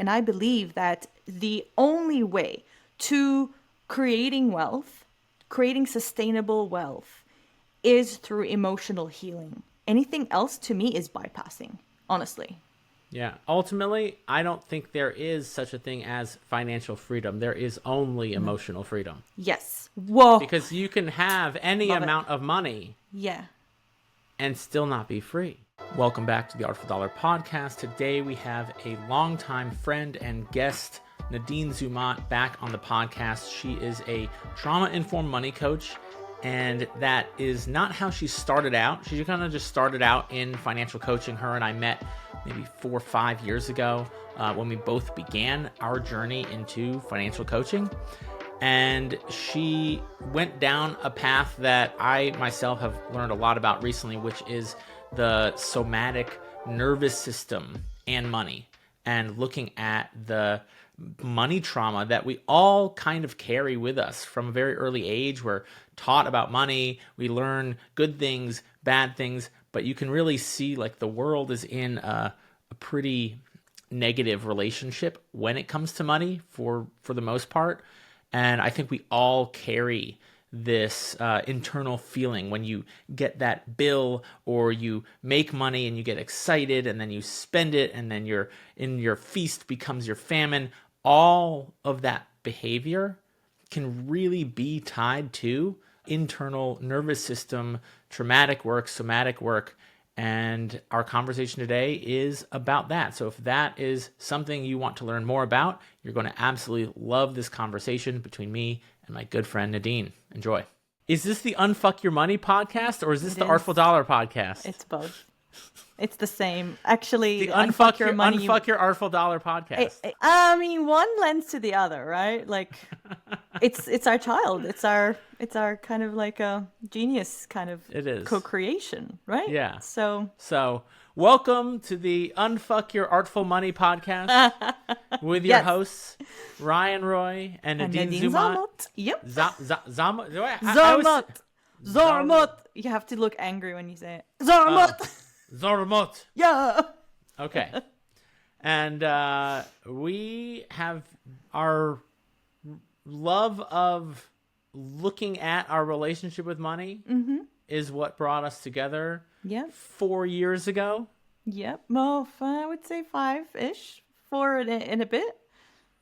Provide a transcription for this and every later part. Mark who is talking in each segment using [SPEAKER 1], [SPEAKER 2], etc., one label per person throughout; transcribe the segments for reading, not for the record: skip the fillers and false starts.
[SPEAKER 1] And I believe that the only way to creating wealth, creating sustainable wealth, is through emotional healing. Anything else to me is bypassing, honestly.
[SPEAKER 2] Yeah. Ultimately, I don't think there is such a thing as financial freedom. There is only emotional freedom.
[SPEAKER 1] Yes. Whoa.
[SPEAKER 2] Because you can have any amount of money.
[SPEAKER 1] Yeah.
[SPEAKER 2] And still not be free. Welcome back to the Artful Dollar Podcast. Today we have a longtime friend and guest, Nadine Zumot, back on the podcast. She is a trauma-informed money coach, and that is not how she started out. She kind of just started out in financial coaching. Her and I met maybe 4 or 5 years ago when we both began our journey into financial coaching. And she went down a path that I myself have learned a lot about recently, which is the somatic nervous system and money, and looking at the money trauma that we all kind of carry with us from a very early age. We're taught about money. We learn good things, bad things, but you can really see like the world is in a pretty negative relationship when it comes to money for the most part. And I think we all carry this internal feeling when you get that bill or you make money and you get excited and then you spend it and then your feast becomes your famine. All of that behavior can really be tied to internal nervous system, traumatic work, somatic work. And our conversation today is about that. So if that is something you want to learn more about, you're going to absolutely love this conversation between me and my good friend Nadine. Enjoy. Is this the Unfuck Your Money podcast, or is this the Artful Dollar podcast?
[SPEAKER 1] It's both. It's the same. Actually,
[SPEAKER 2] the Unfuck Your Money, Unfuck Your Artful Dollar podcast.
[SPEAKER 1] I mean, one lends to the other, right? Like, it's our child. It's our kind of like a genius kind of co-creation, right?
[SPEAKER 2] Yeah.
[SPEAKER 1] So
[SPEAKER 2] welcome to the Unfuck Your Artful Money podcast with your hosts Ryan Roi and Nadine Zumot.
[SPEAKER 1] Yep.
[SPEAKER 2] Zumot.
[SPEAKER 1] You have to look angry when you say it. Zumot. Yeah.
[SPEAKER 2] Okay. And we have our love of looking at our relationship with money is what brought us together 4 years ago.
[SPEAKER 1] Yep. Well, I would say 5-ish, 4 in a bit.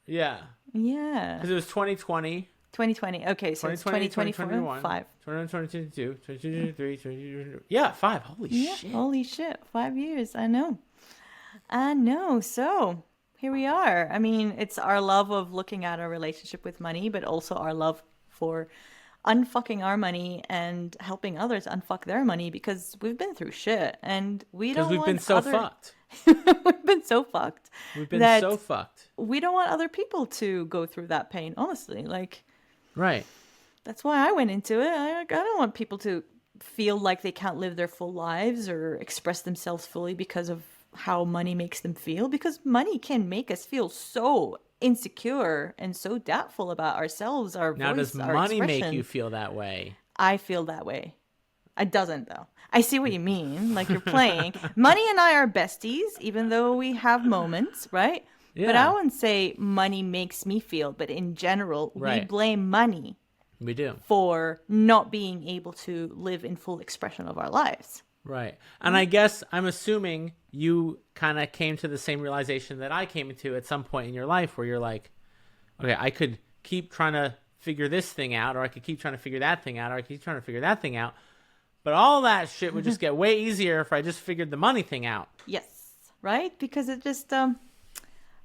[SPEAKER 2] Yeah.
[SPEAKER 1] Yeah.
[SPEAKER 2] Because it was 2020.
[SPEAKER 1] 2020. Okay, so 2020, 2021, 5.
[SPEAKER 2] 2022, 2023, 2024. Yeah, 5. Holy shit.
[SPEAKER 1] Holy shit. 5 years. I know. So here we are. I mean, it's our love of looking at our relationship with money, but also our love for unfucking our money and helping others unfuck their money, because we've been through shit and we don't want
[SPEAKER 2] we've been so fucked.
[SPEAKER 1] We've been so fucked.
[SPEAKER 2] We've been so fucked.
[SPEAKER 1] We don't want other people to go through that pain, honestly. Like,
[SPEAKER 2] right.
[SPEAKER 1] That's why I went into it. I don't want people to feel like they can't live their full lives or express themselves fully because of how money makes them feel, because money can make us feel so insecure and so doubtful about ourselves, our
[SPEAKER 2] now,
[SPEAKER 1] voice,
[SPEAKER 2] does
[SPEAKER 1] our
[SPEAKER 2] money
[SPEAKER 1] expression.
[SPEAKER 2] make you feel that way?
[SPEAKER 1] I feel that way. It doesn't, though. I see what you mean. Like, you're playing. Money and I are besties, even though we have moments, right? Yeah. But I wouldn't say money makes me feel, but in general, we blame money.
[SPEAKER 2] We do.
[SPEAKER 1] For not being able to live in full expression of our lives.
[SPEAKER 2] Right. And I guess I'm assuming you kind of came to the same realization that I came to at some point in your life, where you're like, okay, I could keep trying to figure this thing out, or I could keep trying to figure that thing out, or I could keep trying to figure that thing out. But all that shit would just get way easier if I just figured the money thing out.
[SPEAKER 1] Yes. Right? Because it just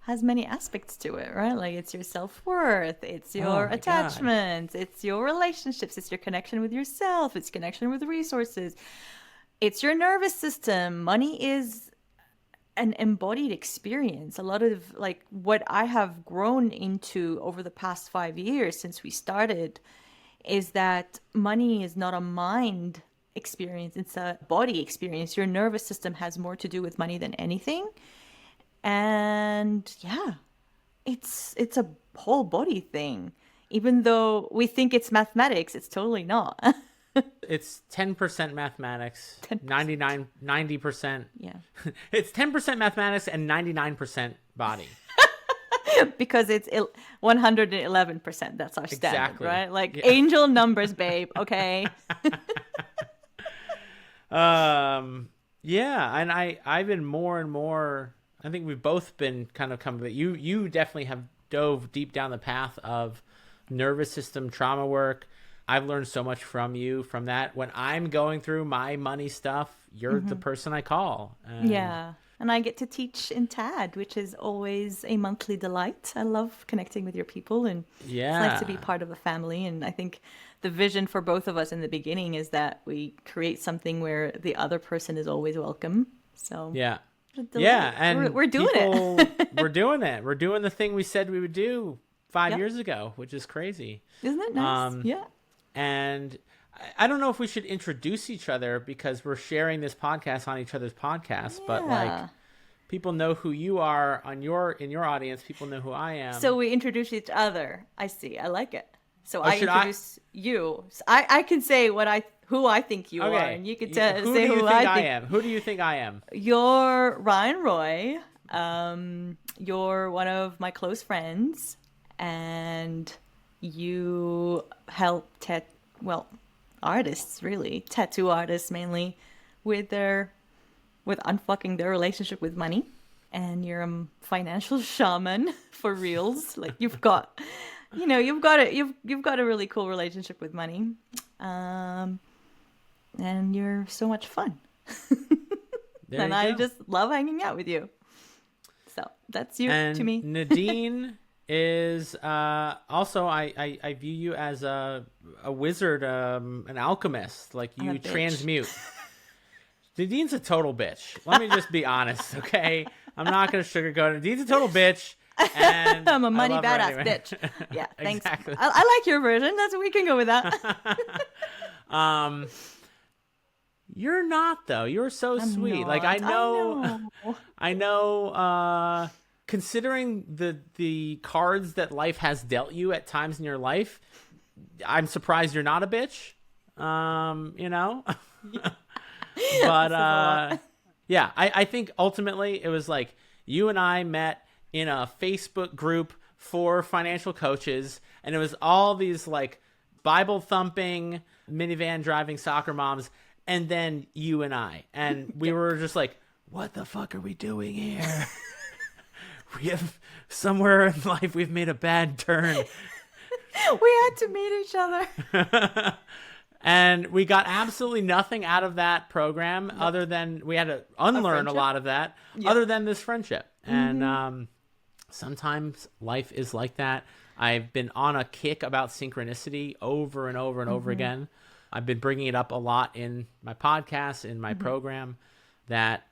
[SPEAKER 1] has many aspects to it, right? Like, it's your self-worth, it's your attachments, it's your relationships, it's your connection with yourself, it's connection with resources, it's your nervous system. Money is an embodied experience. A lot of like what I have grown into over the past 5 years since we started is that money is not a mind experience, it's a body experience. Your nervous system has more to do with money than anything. And yeah, it's a whole body thing. Even though we think it's mathematics, it's totally not.
[SPEAKER 2] It's 10% mathematics, 90%.
[SPEAKER 1] Yeah.
[SPEAKER 2] It's 10% mathematics and 99% body.
[SPEAKER 1] because it's 111%. That's our standard,
[SPEAKER 2] Exactly.
[SPEAKER 1] right? Like angel numbers, babe. Okay.
[SPEAKER 2] Yeah, and I've been more and more. I think we've both been kind of coming. You definitely have dove deep down the path of nervous system trauma work. I've learned so much from you from that. When I'm going through my money stuff, you're the person I call.
[SPEAKER 1] Yeah. And I get to teach in TAD, which is always a monthly delight. I love connecting with your people, and it's nice to be part of a family. And I think the vision for both of us in the beginning is that we create something where the other person is always welcome. So
[SPEAKER 2] and
[SPEAKER 1] we're doing it.
[SPEAKER 2] We're doing it. We're doing the thing we said we would do 5 years ago, which is crazy.
[SPEAKER 1] Isn't it nice? Yeah.
[SPEAKER 2] And I don't know if we should introduce each other because we're sharing this podcast on each other's podcasts, but like people know who you are in your audience. People know who I am.
[SPEAKER 1] So we introduce each other. I see. I like it. So I introduce you. So I can say who I think you are, and you can say who I
[SPEAKER 2] am. Who do you think I am?
[SPEAKER 1] You're Ryan Roi. You're one of my close friends, and you help artists, really, tattoo artists mainly, with unfucking their relationship with money. And you're a financial shaman for reals. Like you've got a really cool relationship with money, and you're so much fun. And I just love hanging out with you. So that's you to me.
[SPEAKER 2] Nadine is also I view you as a wizard, an alchemist. Like you transmute. Nadine's a total bitch. Let me just be honest, okay? I'm not gonna sugarcoat it. Nadine's a total bitch. And
[SPEAKER 1] I'm a money badass
[SPEAKER 2] anyway.
[SPEAKER 1] Bitch. Yeah, thanks.
[SPEAKER 2] Exactly.
[SPEAKER 1] I like your version. We can go with that.
[SPEAKER 2] You're not though. You're so sweet.
[SPEAKER 1] Not.
[SPEAKER 2] Like I know. Considering the cards that life has dealt you at times in your life, I'm surprised you're not a bitch. But I think ultimately it was like you and I met in a Facebook group for financial coaches, and it was all these like Bible thumping, minivan driving soccer moms, and then you and I, and we were just like, what the fuck are we doing here? We have somewhere in life we've made a bad turn.
[SPEAKER 1] We had to meet each other.
[SPEAKER 2] And we got absolutely nothing out of that program other than we had to unlearn a lot of that other than this friendship. And sometimes life is like that. I've been on a kick about synchronicity over and over and over again. I've been bringing it up a lot in my podcast, in my program, that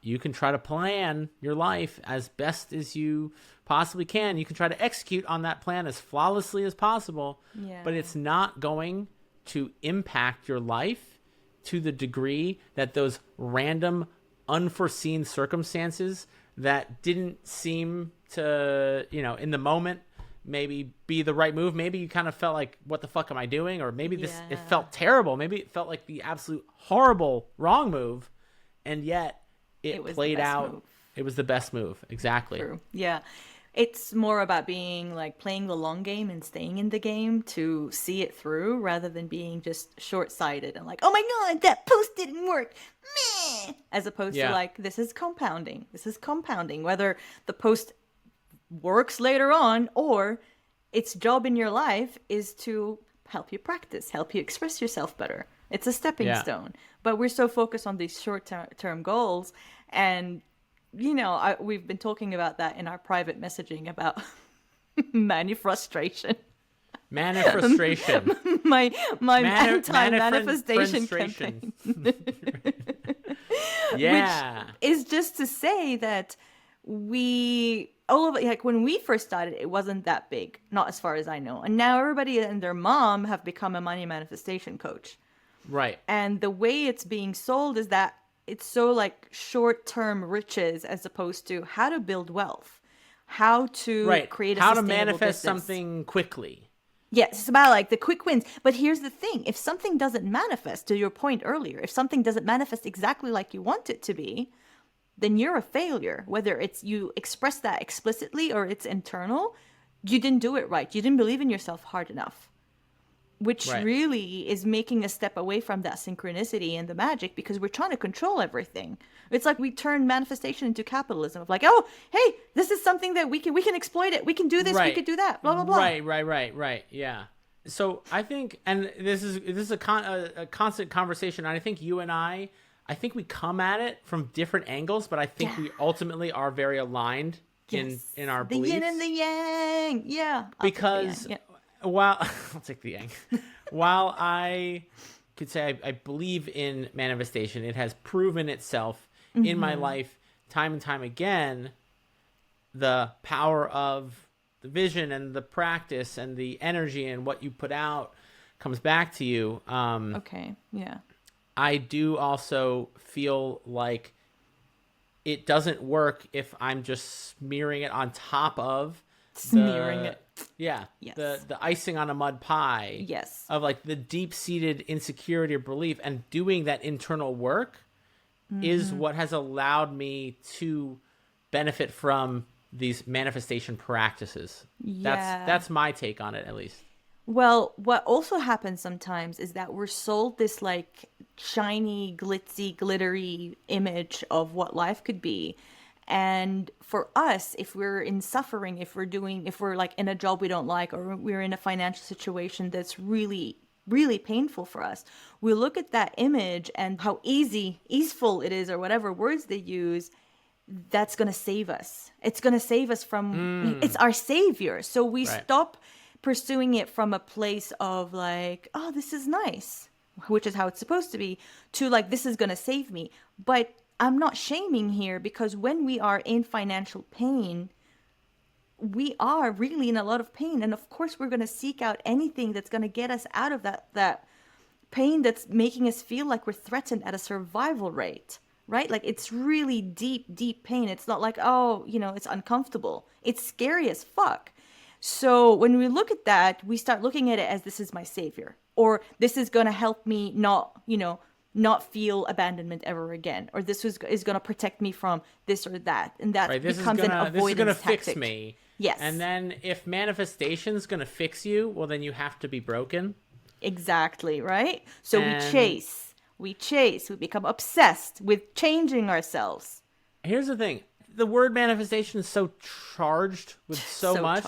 [SPEAKER 2] you can try to plan your life as best as you possibly can. You can try to execute on that plan as flawlessly as possible, but it's not going to impact your life to the degree that those random, unforeseen circumstances that didn't seem to, in the moment, maybe be the right move. Maybe you kind of felt like, what the fuck am I doing? Or maybe it felt terrible. Maybe it felt like the absolute horrible wrong move. And yet it played out. Move. It was the best move. Exactly.
[SPEAKER 1] True. Yeah. It's more about being like playing the long game and staying in the game to see it through rather than being just short-sighted and like, oh my God, that post didn't work. Meh. As opposed to like, this is compounding. Whether the post works later on or its job in your life is to help you practice, help you express yourself better. It's a stepping stone. But we're so focused on these short-term goals, and we've been talking about that in our private messaging about manifestation.
[SPEAKER 2] Manifestation.
[SPEAKER 1] my anti-manifestation campaign.
[SPEAKER 2] Yeah.
[SPEAKER 1] Which is just to say that when we first started, it wasn't that big, not as far as I know. And now everybody and their mom have become a money manifestation coach.
[SPEAKER 2] Right.
[SPEAKER 1] And the way it's being sold is that it's so like short-term riches as opposed to how to build wealth, how to create a
[SPEAKER 2] how
[SPEAKER 1] sustainable
[SPEAKER 2] to manifest
[SPEAKER 1] business.
[SPEAKER 2] Something quickly.
[SPEAKER 1] Yes, it's about like the quick wins. But here's the thing. If something doesn't manifest, to your point earlier, if something doesn't manifest exactly like you want it to be, then you're a failure. Whether it's you express that explicitly or it's internal, you didn't do it right. You didn't believe in yourself hard enough, which really is making a step away from that synchronicity and the magic, because we're trying to control everything. It's like we turn manifestation into capitalism of like, oh, hey, this is something that we can exploit it. We can do this. We could do that. Blah, blah, blah.
[SPEAKER 2] Right. Yeah. So I think, and this is a constant conversation. And I think you and I think we come at it from different angles, but I think we ultimately are very aligned in our beliefs.
[SPEAKER 1] The yin and the yang. Yeah.
[SPEAKER 2] Because while I'll take the yang. While I could say I believe in manifestation, it has proven itself in my life time and time again, the power of the vision and the practice and the energy and what you put out comes back to you. I do also feel like it doesn't work if I'm just smearing it on top of the icing on a mud pie of like the deep-seated insecurity or belief, and doing that internal work is what has allowed me to benefit from these manifestation practices. That's my take on it, at least.
[SPEAKER 1] Well, what also happens sometimes is that we're sold this like shiny, glitzy, glittery image of what life could be. And for us, if we're in suffering, if we're like in a job we don't like, or we're in a financial situation that's really, really painful for us, we look at that image and how easeful it is, or whatever words they use, that's going to save us. It's going to save us from, it's our savior. So we stop pursuing it from a place of like, oh, this is nice, which is how it's supposed to be, to like, this is going to save me. But I'm not shaming here, because when we are in financial pain, we are really in a lot of pain. And of course, we're going to seek out anything that's going to get us out of that pain that's making us feel like we're threatened at a survival rate, right? Like it's really deep, deep pain. It's not like, oh, it's uncomfortable. It's scary as fuck. So when we look at that, we start looking at it as, this is my savior, or this is going to help me not feel abandonment ever again, or this is going to protect me from this or that, and that becomes an avoidance tactic. This is going to fix me.
[SPEAKER 2] Yes. And then if manifestation is going to fix you, well, then you have to be broken.
[SPEAKER 1] Exactly, right? So we become obsessed with changing ourselves.
[SPEAKER 2] Here's the thing. The word manifestation is so charged with so much.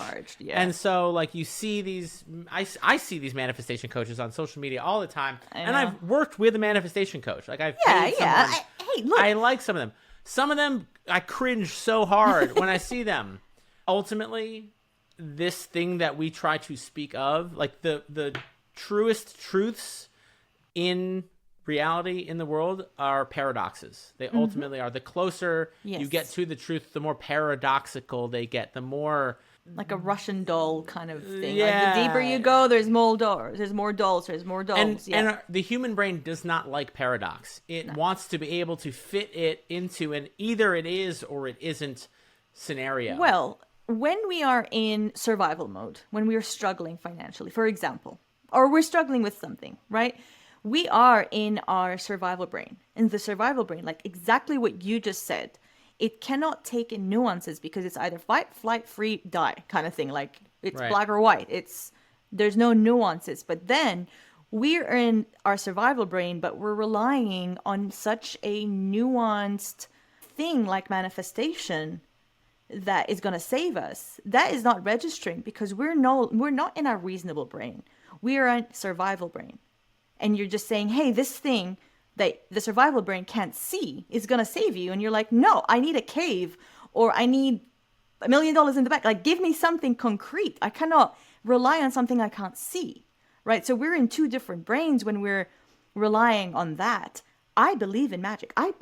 [SPEAKER 2] And so like you see these, I see these manifestation coaches on social media all the time. And I've worked with a manifestation coach. Like I've paid someone. I like some of them. Some of them, I cringe so hard when I see them. Ultimately, this thing that we try to speak of, like the truest truths in reality in the world, are paradoxes. They ultimately are. The closer you get to the truth, the more paradoxical they get, the more
[SPEAKER 1] like a Russian doll kind of thing. Yeah. Like the deeper you go, there's more dolls. There's more dolls. And
[SPEAKER 2] the human brain does not like paradox. It wants to be able to fit it into an either it is or it isn't scenario.
[SPEAKER 1] Well, when we are in survival mode, when we are struggling financially, for example, or we're struggling with something, right? We are in our survival brain. In the survival brain, like exactly what you just said, it cannot take in nuances, because it's either fight, flight, free, die kind of thing. Like it's black or white. There's no nuances. But then we're in our survival brain, but we're relying on such a nuanced thing like manifestation that is going to save us. That is not registering, because we're not in our reasonable brain. We are in survival brain. And you're just saying, hey, this thing that the survival brain can't see is going to save you. And you're like, no, I need a cave, or I need $1 million in the bank. Like, give me something concrete. I cannot rely on something I can't see, right? So we're in two different brains when we're relying on that. I believe in magic. I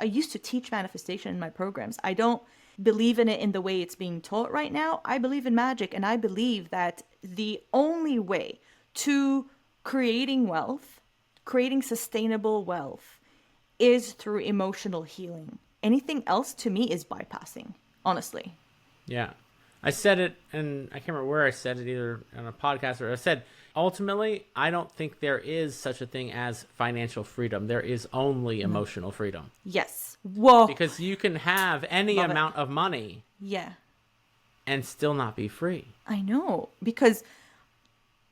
[SPEAKER 1] used to teach manifestation in my programs. I don't believe in it in the way it's being taught right now. I believe in magic, and I believe that the only way to creating wealth, creating sustainable wealth, is through emotional healing. Anything else to me is bypassing, honestly.
[SPEAKER 2] Yeah. I said it, and I can't remember where I said it, either on a podcast or I said, ultimately, I don't think there is such a thing as financial freedom. There is only emotional freedom.
[SPEAKER 1] Yes, Whoa.
[SPEAKER 2] Because you can have any amount of money.
[SPEAKER 1] Yeah.
[SPEAKER 2] And still not be free.
[SPEAKER 1] I know, because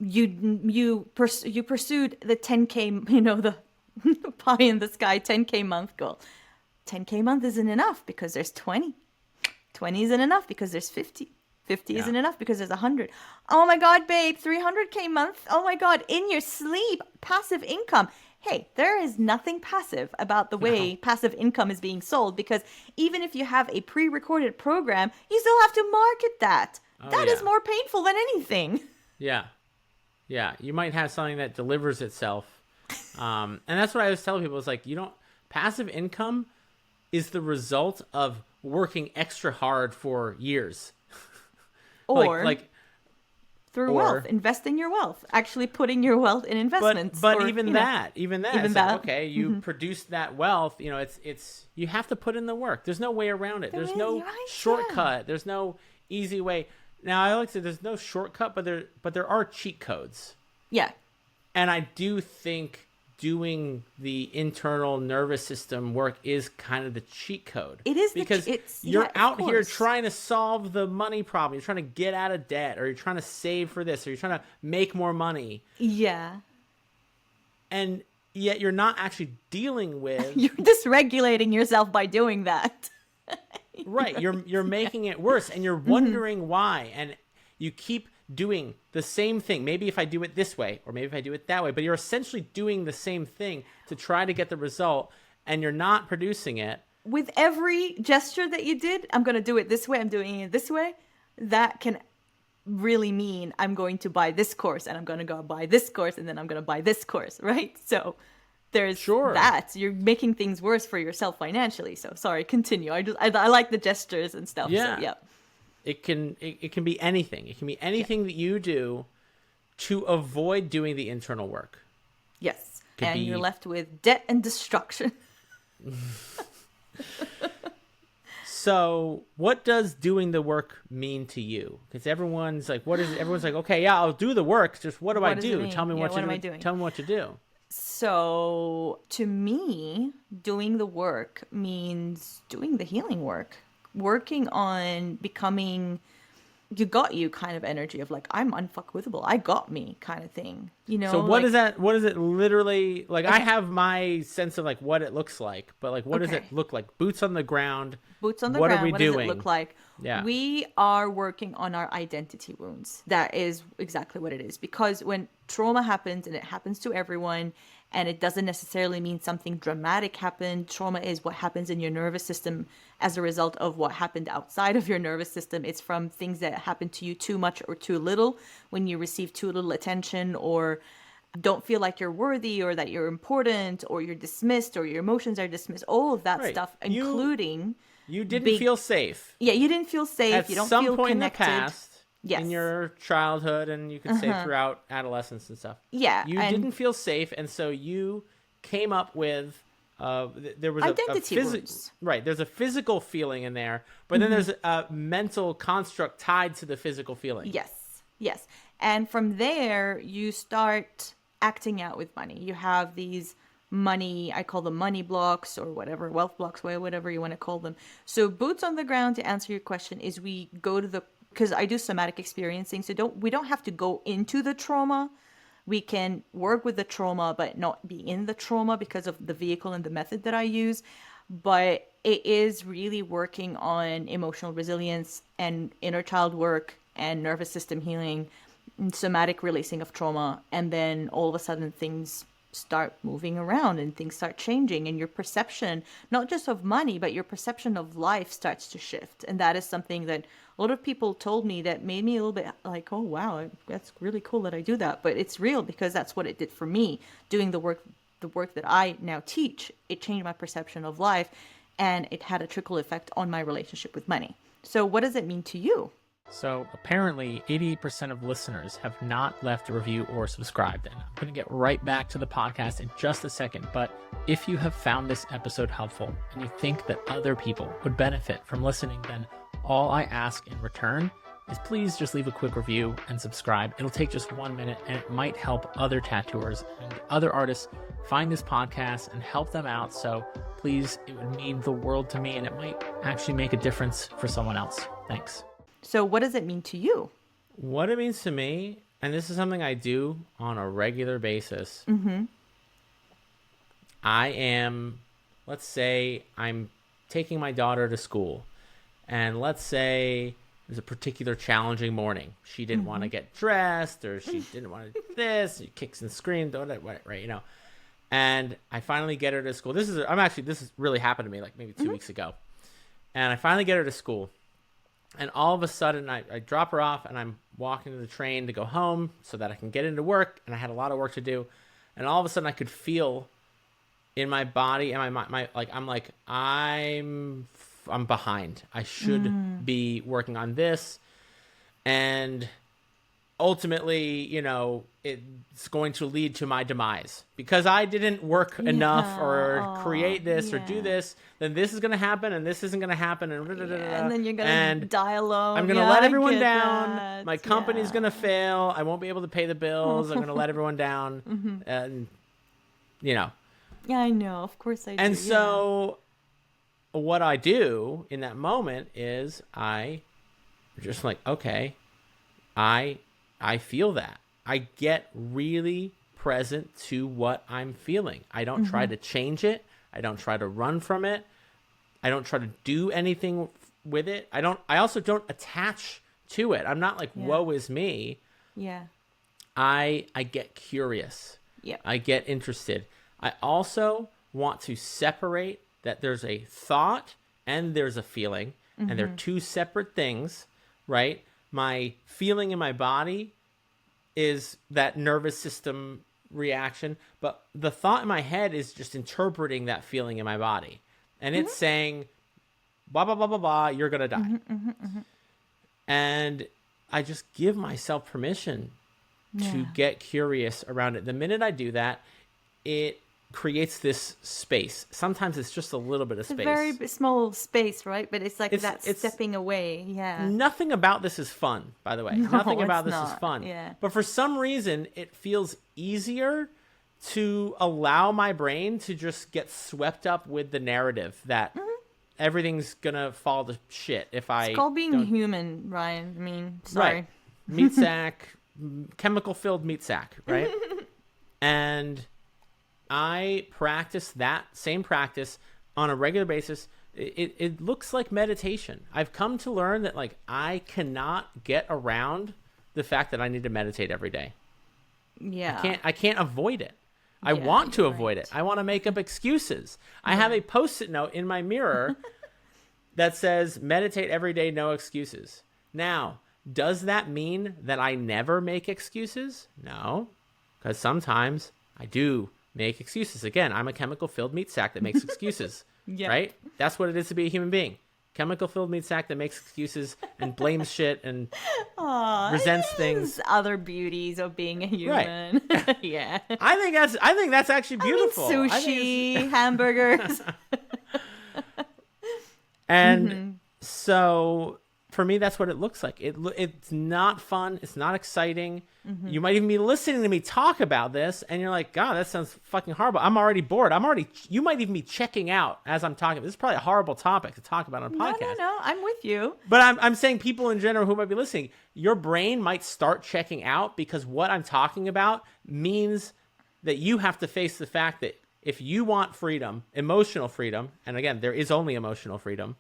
[SPEAKER 1] you pursued the 10K, the pie in the sky 10K month goal. 10K month isn't enough because there's 20. 20 isn't enough because there's 50. 50 isn't enough because there's 100. Oh my God, babe, 300K month. Oh my God, in your sleep, passive income. Hey, there is nothing passive about the way passive income is being sold, because even if you have a pre-recorded program, you still have to market that. That is more painful than anything.
[SPEAKER 2] Yeah. Yeah. You might have something that delivers itself. And that's what I always tell people. It's like, passive income is the result of working extra hard for years.
[SPEAKER 1] Or through wealth, invest in your wealth, actually putting your wealth in investments.
[SPEAKER 2] But even that, like, okay, you produce that wealth, it's you have to put in the work. There's no way around it. There's no shortcut. There's no easy way. Now, I like to say there's no shortcut, but there are cheat codes.
[SPEAKER 1] Yeah.
[SPEAKER 2] And I do think doing the internal nervous system work is kind of the cheat code.
[SPEAKER 1] It is,
[SPEAKER 2] because you're out here trying to solve the money problem. You're trying to get out of debt, or you're trying to save for this, or you're trying to make more money.
[SPEAKER 1] Yeah.
[SPEAKER 2] And yet you're not actually dealing with...
[SPEAKER 1] You're dysregulating yourself by doing that.
[SPEAKER 2] Right. You're making it worse, and you're wondering why. And you keep doing the same thing. Maybe if I do it this way, or maybe if I do it that way, but you're essentially doing the same thing to try to get the result, and you're not producing it.
[SPEAKER 1] With every gesture that you did, I'm going to do it this way, I'm doing it this way, that can really mean I'm going to buy this course, and I'm going to go buy this course, and then I'm going to buy this course, right? So there's that. You're making things worse for yourself financially. So sorry, continue. I like the gestures and stuff.
[SPEAKER 2] Yeah.
[SPEAKER 1] So, yeah.
[SPEAKER 2] It can be anything. It can be anything that you do to avoid doing the internal work.
[SPEAKER 1] Yes. And you're left with debt and destruction.
[SPEAKER 2] So what does doing the work mean to you? Because everyone's like, okay, yeah, I'll do the work. Just what do I do? Tell me what am I doing? Tell me what to do.
[SPEAKER 1] So to me, doing the work means doing the healing work. Working on becoming you got you kind of energy of like, I'm unfuckwithable. I got me kind of thing.
[SPEAKER 2] So what is that? What is it literally like? Okay. I have my sense of like what it looks like, but like, what does it look like? Boots on the ground.
[SPEAKER 1] Boots on the ground.
[SPEAKER 2] What are we doing?
[SPEAKER 1] Does it look like?
[SPEAKER 2] Yeah.
[SPEAKER 1] We are working on our identity wounds. That is exactly what it is. Because when trauma happens, and it happens to everyone, and it doesn't necessarily mean something dramatic happened. Trauma is what happens in your nervous system as a result of what happened outside of your nervous system. It's from things that happen to you too much or too little, when you receive too little attention, or don't feel like you're worthy, or that you're important, or you're dismissed, or your emotions are dismissed. All of that stuff, including...
[SPEAKER 2] You didn't feel safe.
[SPEAKER 1] Yeah, you didn't feel safe. You don't feel connected. At some point in the past,
[SPEAKER 2] in your childhood, and you could say throughout adolescence and stuff.
[SPEAKER 1] Yeah.
[SPEAKER 2] You didn't feel safe, and so you came up with... there was
[SPEAKER 1] identity wounds.
[SPEAKER 2] Right, there's a physical feeling in there, but then there's a mental construct tied to the physical feeling.
[SPEAKER 1] Yes. And from there, you start acting out with money. You have these money, I call them money blocks, or whatever, wealth blocks, whatever you want to call them. So boots on the ground, to answer your question, is we go to because I do somatic experiencing, so we don't have to go into the trauma. We can work with the trauma, but not be in the trauma because of the vehicle and the method that I use. But it is really working on emotional resilience and inner child work and nervous system healing and somatic releasing of trauma. And then all of a sudden things start moving around and things start changing, and your perception, not just of money, but your perception of life starts to shift. And that is something that a lot of people told me that made me a little bit like, oh, wow, that's really cool that I do that. But it's real, because that's what it did for me. Doing the work that I now teach, it changed my perception of life, and it had a trickle effect on my relationship with money. So what does it mean to you?
[SPEAKER 2] So apparently 88% of listeners have not left a review or subscribed. And I'm going to get right back to the podcast in just a second. But if you have found this episode helpful and you think that other people would benefit from listening, then all I ask in return is please just leave a quick review and subscribe. It'll take just 1 minute, and it might help other tattooers and other artists find this podcast and help them out. So please. It would mean the world to me, and it might actually make a difference for someone else. Thanks.
[SPEAKER 1] So what does it mean to you?
[SPEAKER 2] What it means to me, and this is something I do on a regular basis. I am, let's say I'm taking my daughter to school, and let's say it was a particular challenging morning. She didn't want to get dressed, or she didn't want to do this. She kicks and screams, right, you know. And I finally get her to school. This has really happened to me like maybe 2 weeks ago. And I finally get her to school. And all of a sudden, I drop her off, and I'm walking to the train to go home so that I can get into work. And I had a lot of work to do. And all of a sudden, I could feel in my body and my I'm behind. I should be working on this. And ultimately, you know, it's going to lead to my demise because I didn't work enough or create this or do this. Then this is going to happen, and this isn't going to happen, and
[SPEAKER 1] and then you're going to die alone.
[SPEAKER 2] I'm going to let everyone down. My company's going to fail. I won't be able to pay the bills. I'm going to let everyone down, and you know.
[SPEAKER 1] Yeah, I know. Of course I do.
[SPEAKER 2] And so, what I do in that moment is I just like, okay, I feel that. I get really present to what I'm feeling. I don't try to change it. I don't try to run from it. I don't try to do anything with it. I also don't attach to it. I'm not like, woe is me.
[SPEAKER 1] Yeah.
[SPEAKER 2] I get curious.
[SPEAKER 1] Yeah.
[SPEAKER 2] I get interested. I also want to separate that there's a thought and there's a feeling, and they're two separate things, right? My feeling in my body is that nervous system reaction, but the thought in my head is just interpreting that feeling in my body. And it's saying, blah, blah, blah, blah, blah, you're going to die. And I just give myself permission to get curious around it. The minute I do that, it creates this space. Sometimes it's just a little bit of space.
[SPEAKER 1] It's a very small space, right? But it's like it's stepping away. Yeah.
[SPEAKER 2] Nothing about this is fun, by the way. Nothing about this is fun.
[SPEAKER 1] Yeah.
[SPEAKER 2] But for some reason, it feels easier to allow my brain to just get swept up with the narrative that everything's going to fall to shit if I
[SPEAKER 1] It's called being human, Ryan. I mean, sorry.
[SPEAKER 2] Right. Meat sack, chemical-filled meat sack, right? And I practice that same practice on a regular basis. It looks like meditation. I've come to learn that like I cannot get around the fact that I need to meditate every day.
[SPEAKER 1] Yeah.
[SPEAKER 2] I can't avoid it. I want to avoid it. I want to make up excuses. I have a Post-it note in my mirror that says meditate every day, no excuses. Now, does that mean that I never make excuses? No, because sometimes I do make excuses. Again, I'm a chemical-filled meat sack that makes excuses, right? That's what it is to be a human being. Chemical-filled meat sack that makes excuses and blames shit and resents things.
[SPEAKER 1] Other beauties of being a human.
[SPEAKER 2] Right.
[SPEAKER 1] Yeah.
[SPEAKER 2] I think that's actually beautiful.
[SPEAKER 1] I mean, sushi, hamburgers.
[SPEAKER 2] And so for me, that's what it looks like. It's not fun. It's not exciting. You might even be listening to me talk about this, and you're like, God, that sounds fucking horrible. I'm already bored. You might even be checking out as I'm talking. This is probably a horrible topic to talk about on a podcast.
[SPEAKER 1] No, I'm with you.
[SPEAKER 2] But I'm saying people in general who might be listening, your brain might start checking out because what I'm talking about means that you have to face the fact that if you want freedom, emotional freedom, and again, there is only emotional freedom,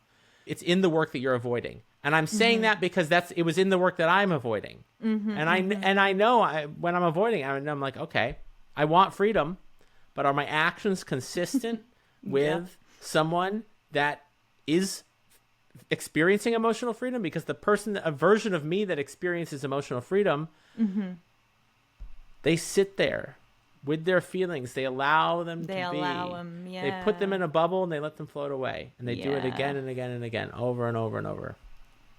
[SPEAKER 2] it's in the work that you're avoiding. And I'm saying that because it was in the work that I'm avoiding. And I know when I'm avoiding, I'm like, okay, I want freedom, but are my actions consistent with someone that is experiencing emotional freedom? Because a version of me that experiences emotional freedom, they sit there with their feelings. They allow them to be. They put them in a bubble and they let them float away. And they do it again and again and again, over and over and over.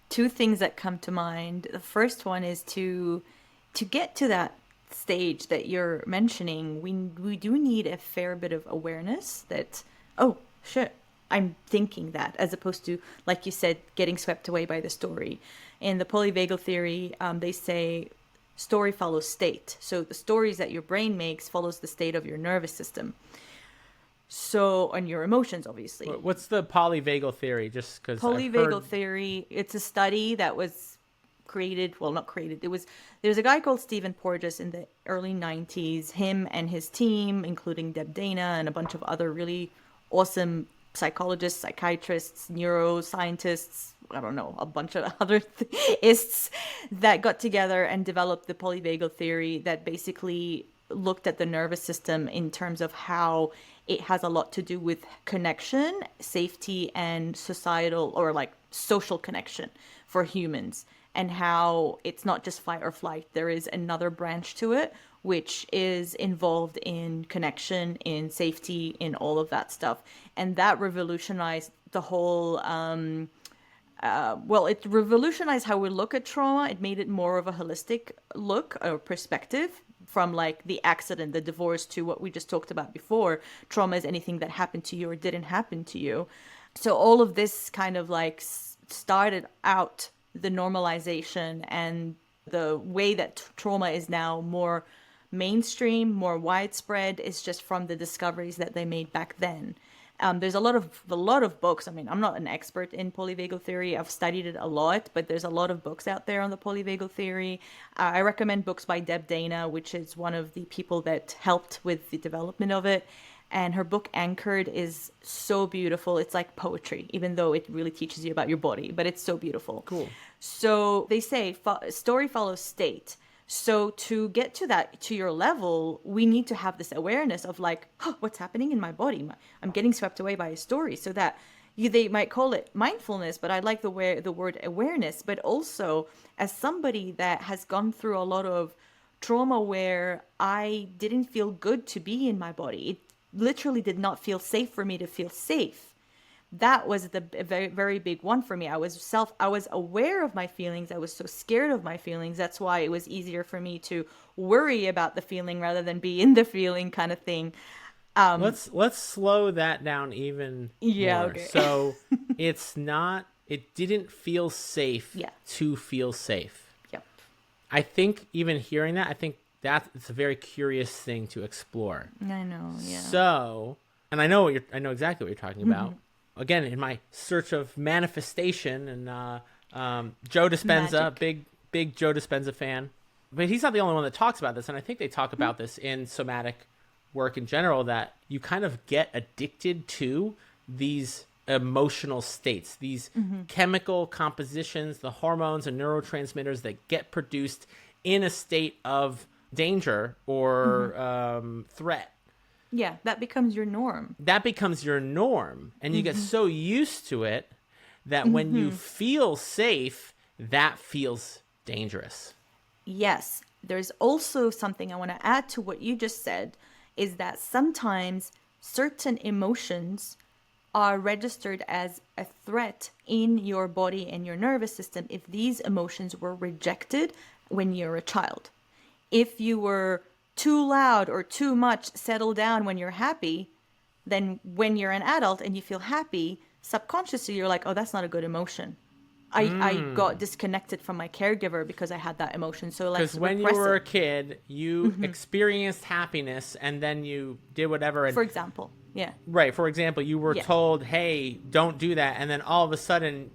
[SPEAKER 1] Two things that come to mind. The first one is to get to that stage that you're mentioning, we do need a fair bit of awareness that, oh, shit, I'm thinking that, as opposed to, like you said, getting swept away by the story. In the Polyvagal Theory, they say story follows state. So the stories that your brain makes follows the state of your nervous system. So, on your emotions, obviously.
[SPEAKER 2] What's the polyvagal theory? Just because
[SPEAKER 1] Polyvagal theory, it's a study that was created, well, not created. There's a guy called Stephen Porges in the early 90s. Him and his team, including Deb Dana and a bunch of other really awesome psychologists, psychiatrists, neuroscientists, I don't know, a bunch of other theists that got together and developed the polyvagal theory that basically looked at the nervous system in terms of how it has a lot to do with connection, safety, and societal or like social connection for humans, and how it's not just fight or flight. There is another branch to it, which is involved in connection, in safety, in all of that stuff. And that revolutionized the whole it revolutionized how we look at trauma. It made it more of a holistic look or perspective from like the accident, the divorce, to what we just talked about before. Trauma is anything that happened to you or didn't happen to you. So all of this kind of like started out the normalization and the way that trauma is now more mainstream, more widespread is just from the discoveries that they made back then. There's a lot of books. I mean, I'm not an expert in polyvagal theory. I've studied it a lot, but there's a lot of books out there on the polyvagal theory. I recommend books by Deb Dana, which is one of the people that helped with the development of it. And her book Anchored is so beautiful. It's like poetry, even though it really teaches you about your body, but it's so beautiful.
[SPEAKER 2] Cool.
[SPEAKER 1] So they say story follows state. So to get to that, to your level, we need to have this awareness of like, oh, what's happening in my body? I'm getting swept away by a story. So that they might call it mindfulness, but I like the word awareness. But also, as somebody that has gone through a lot of trauma where I didn't feel good to be in my body, it literally did not feel safe for me to feel safe. That was the very, very big one for me. I was aware of my feelings. I was so scared of my feelings. That's why it was easier for me to worry about the feeling rather than be in the feeling, kind of thing.
[SPEAKER 2] Let's slow that down even more.
[SPEAKER 1] Okay.
[SPEAKER 2] So it didn't feel safe to feel safe.
[SPEAKER 1] Yep.
[SPEAKER 2] I think even hearing that, I think it's a very curious thing to explore.
[SPEAKER 1] I know, yeah.
[SPEAKER 2] So, and I know exactly what you're talking about. Again, in my search of manifestation, and Joe Dispenza, big Joe Dispenza fan, but he's not the only one that talks about this. And I think they talk about this in somatic work in general, that you kind of get addicted to these emotional states, these chemical compositions, the hormones and neurotransmitters that get produced in a state of danger or threat.
[SPEAKER 1] Yeah, that becomes your norm.
[SPEAKER 2] And you get so used to it that when you feel safe, that feels dangerous.
[SPEAKER 1] Yes. There's also something I want to add to what you just said, is that sometimes certain emotions are registered as a threat in your body and your nervous system if these emotions were rejected when you're a child. If you were too loud or too much settle down when you're happy, then when you're an adult and you feel happy, subconsciously you're like, oh, that's not a good emotion. I got disconnected from my caregiver because I had that emotion. So like,
[SPEAKER 2] because when you were a kid, you experienced happiness and then you did whatever.
[SPEAKER 1] For example, yeah.
[SPEAKER 2] Right. For example, you were told, hey, don't do that. And then all of a sudden,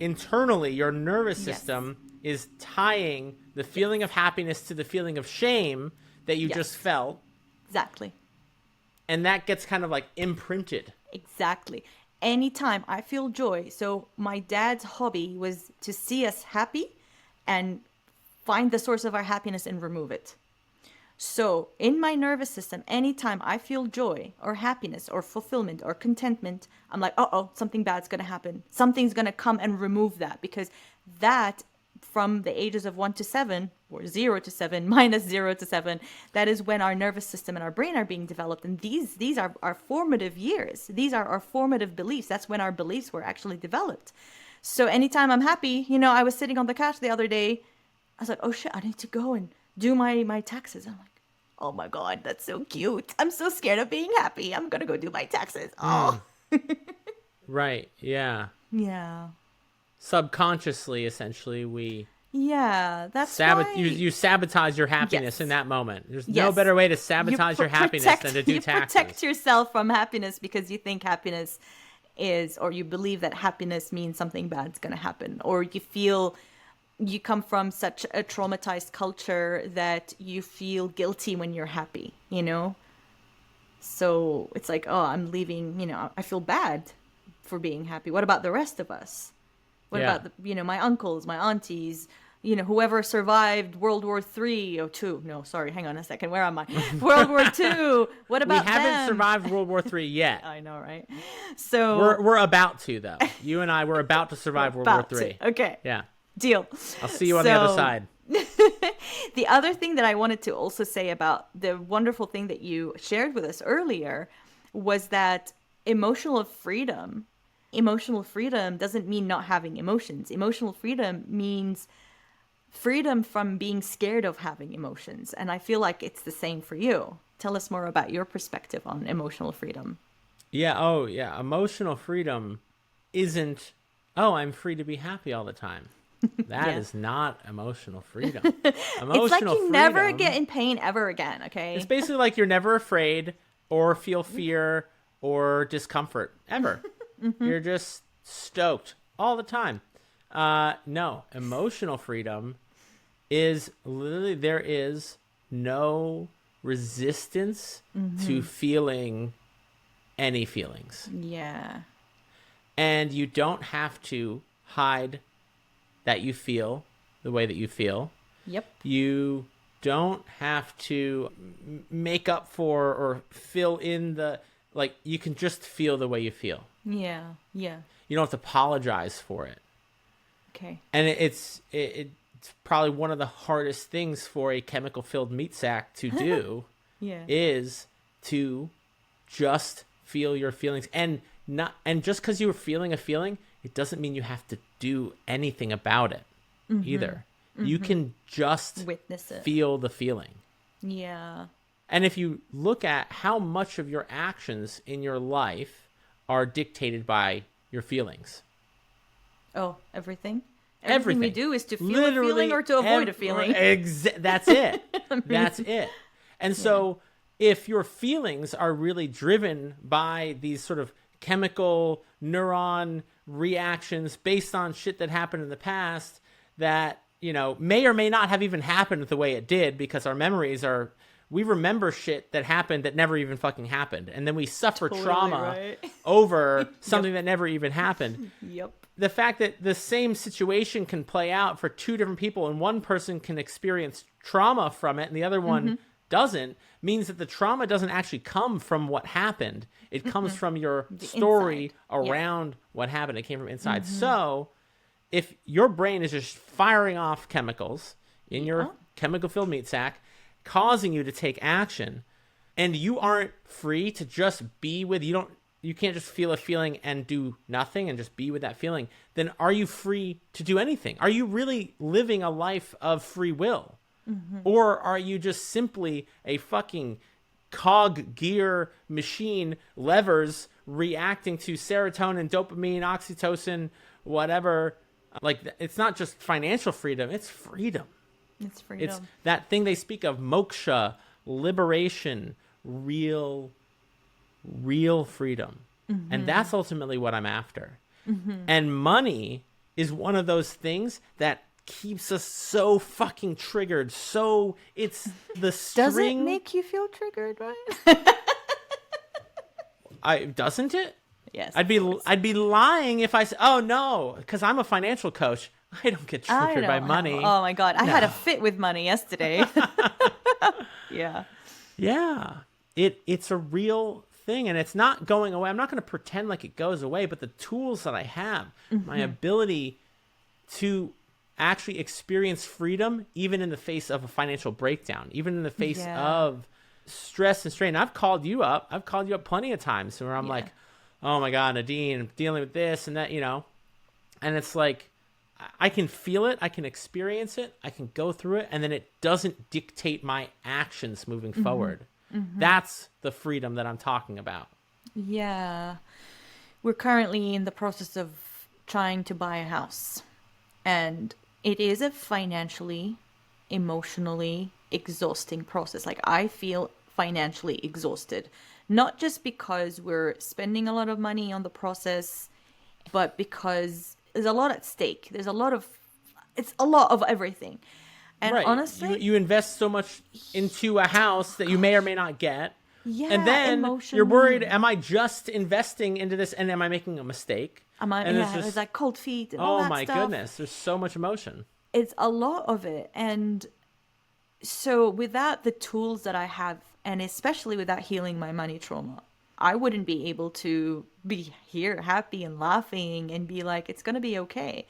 [SPEAKER 2] internally, your nervous system is tying the feeling of happiness to the feeling of shame that you just felt.
[SPEAKER 1] Exactly.
[SPEAKER 2] And that gets kind of like imprinted.
[SPEAKER 1] Exactly. Anytime I feel joy. So my dad's hobby was to see us happy and find the source of our happiness and remove it. So in my nervous system, anytime I feel joy or happiness or fulfillment or contentment, I'm like, uh-oh, something bad's going to happen. Something's going to come and remove that, because that, from the ages of 1 to 7 or 0 to 7, minus 0 to 7, that is when our nervous system and our brain are being developed. And these are our formative years. These are our formative beliefs. That's when our beliefs were actually developed. So anytime I'm happy, I was sitting on the couch the other day. I was like, oh shit, I need to go and do my taxes. I'm like, oh my God, that's so cute. I'm so scared of being happy. I'm going to go do my taxes. Oh.
[SPEAKER 2] Right. Yeah.
[SPEAKER 1] Yeah.
[SPEAKER 2] Subconsciously, essentially, we
[SPEAKER 1] Yeah, that's why
[SPEAKER 2] you sabotage your happiness
[SPEAKER 1] Yes.
[SPEAKER 2] in that moment. There's no
[SPEAKER 1] Yes.
[SPEAKER 2] better way to sabotage your happiness than to do
[SPEAKER 1] you
[SPEAKER 2] taxes.
[SPEAKER 1] protect yourself from happiness because you think happiness is, or you believe that happiness means something bad's going to happen, or you feel you come from such a traumatized culture that you feel guilty when you're happy, you know? So it's like, oh, I'm leaving, you know, I feel bad for being happy. What about the rest of us? What
[SPEAKER 2] Yeah.
[SPEAKER 1] about the, you know, my uncles, my aunties, you know, whoever survived World War III or two? No, sorry, hang on a second. Where am I? World War II. What
[SPEAKER 2] We
[SPEAKER 1] about
[SPEAKER 2] haven't
[SPEAKER 1] them?
[SPEAKER 2] survived World War III yet.
[SPEAKER 1] I know, right? So
[SPEAKER 2] We're about to, though. You and I, we're about to survive World War
[SPEAKER 1] about
[SPEAKER 2] III.
[SPEAKER 1] to. Okay,
[SPEAKER 2] Yeah.
[SPEAKER 1] deal.
[SPEAKER 2] I'll see you on the other
[SPEAKER 1] So,
[SPEAKER 2] side.
[SPEAKER 1] The other thing that I wanted to also say about the wonderful thing that you shared with us earlier was that emotional freedom doesn't mean not having emotions. Emotional freedom means freedom from being scared of having emotions. And I feel like it's the same for you. Tell us more about your perspective on emotional freedom.
[SPEAKER 2] Yeah. Oh, yeah. Emotional freedom isn't, oh, I'm free to be happy all the time. That is not emotional freedom. Emotional
[SPEAKER 1] It's like you never
[SPEAKER 2] freedom-
[SPEAKER 1] get in pain ever again, okay?
[SPEAKER 2] It's basically like you're never afraid or feel fear or discomfort ever. You're just stoked all the time. No, emotional freedom is literally there is no resistance to feeling any feelings.
[SPEAKER 1] Yeah.
[SPEAKER 2] And you don't have to hide that you feel the way that you feel.
[SPEAKER 1] Yep.
[SPEAKER 2] You don't have to make up for or fill in the, like, you can just feel the way you feel.
[SPEAKER 1] Yeah. Yeah.
[SPEAKER 2] You don't have to apologize for it.
[SPEAKER 1] Okay.
[SPEAKER 2] And it's probably one of the hardest things for a chemical filled meat sack to do
[SPEAKER 1] Yeah.
[SPEAKER 2] is to just feel your feelings, and just because you're feeling a feeling, it doesn't mean you have to do anything about it either. You can just
[SPEAKER 1] Witness it.
[SPEAKER 2] feel the feeling.
[SPEAKER 1] Yeah.
[SPEAKER 2] And if you look at how much of your actions in your life are dictated by your feelings,
[SPEAKER 1] Oh, everything?
[SPEAKER 2] Everything.
[SPEAKER 1] we do is to feel
[SPEAKER 2] literally
[SPEAKER 1] a feeling or to avoid a feeling.
[SPEAKER 2] That's it. That's it. And so if your feelings are really driven by these sort of chemical neuron reactions based on shit that happened in the past that, you know, may or may not have even happened the way it did, because our memories are, we remember shit that happened that never even fucking happened. And then we suffer
[SPEAKER 1] Totally
[SPEAKER 2] trauma
[SPEAKER 1] right.
[SPEAKER 2] over something that never even happened.
[SPEAKER 1] Yep.
[SPEAKER 2] The fact that the same situation can play out for two different people and one person can experience trauma from it and the other one doesn't, means that the trauma doesn't actually come from what happened. It comes from your story
[SPEAKER 1] inside.
[SPEAKER 2] around what happened. It came from inside. So if your brain is just firing off chemicals in your chemical filled meat sack, causing you to take action, and you aren't free to just be with, you can't just feel a feeling and do nothing and just be with that feeling, then are you free to do anything? Are you really living a life of free will? Or are you just simply a fucking cog gear machine, levers reacting to serotonin, dopamine, oxytocin, whatever? Like, it's not just financial freedom, it's freedom.
[SPEAKER 1] It's freedom.
[SPEAKER 2] It's that thing they speak of, moksha, liberation, real freedom. And that's ultimately what I'm after. And money is one of those things that keeps us so fucking triggered. So it's the string.
[SPEAKER 1] Does it make you feel triggered, right?
[SPEAKER 2] Doesn't it?
[SPEAKER 1] Yes.
[SPEAKER 2] I'd be lying if I said, oh no, because I'm a financial coach. I don't get triggered by money.
[SPEAKER 1] Oh my God. I had a fit with money yesterday. Yeah.
[SPEAKER 2] Yeah. It's a real thing, and it's not going away. I'm not going to pretend like it goes away, but the tools that I have, my ability to actually experience freedom, even in the face of a financial breakdown, even in the face of stress and strain. I've called you up plenty of times where I'm like, oh my God, Nadine, I'm dealing with this and that, you know, and it's like, I can feel it, I can experience it, I can go through it, and then it doesn't dictate my actions moving forward. That's the freedom that I'm talking about.
[SPEAKER 1] Yeah. We're currently in the process of trying to buy a house. And It is a financially, emotionally exhausting process. Like, I feel financially exhausted, not just because we're spending a lot of money on the process, but because there's a lot at stake. It's a lot of everything. And
[SPEAKER 2] Right.
[SPEAKER 1] honestly,
[SPEAKER 2] You invest so much into a house that you may or may not get.
[SPEAKER 1] yeah,
[SPEAKER 2] And then
[SPEAKER 1] emotionally.
[SPEAKER 2] you're worried, am I just investing into this and am I making a mistake? And
[SPEAKER 1] It's like cold feet and all
[SPEAKER 2] oh
[SPEAKER 1] that
[SPEAKER 2] my
[SPEAKER 1] stuff.
[SPEAKER 2] goodness, there's so much emotion.
[SPEAKER 1] It's a lot of it. And so without the tools that I have, and especially without healing my money trauma, I wouldn't be able to be here happy and laughing and be like, it's going to be okay.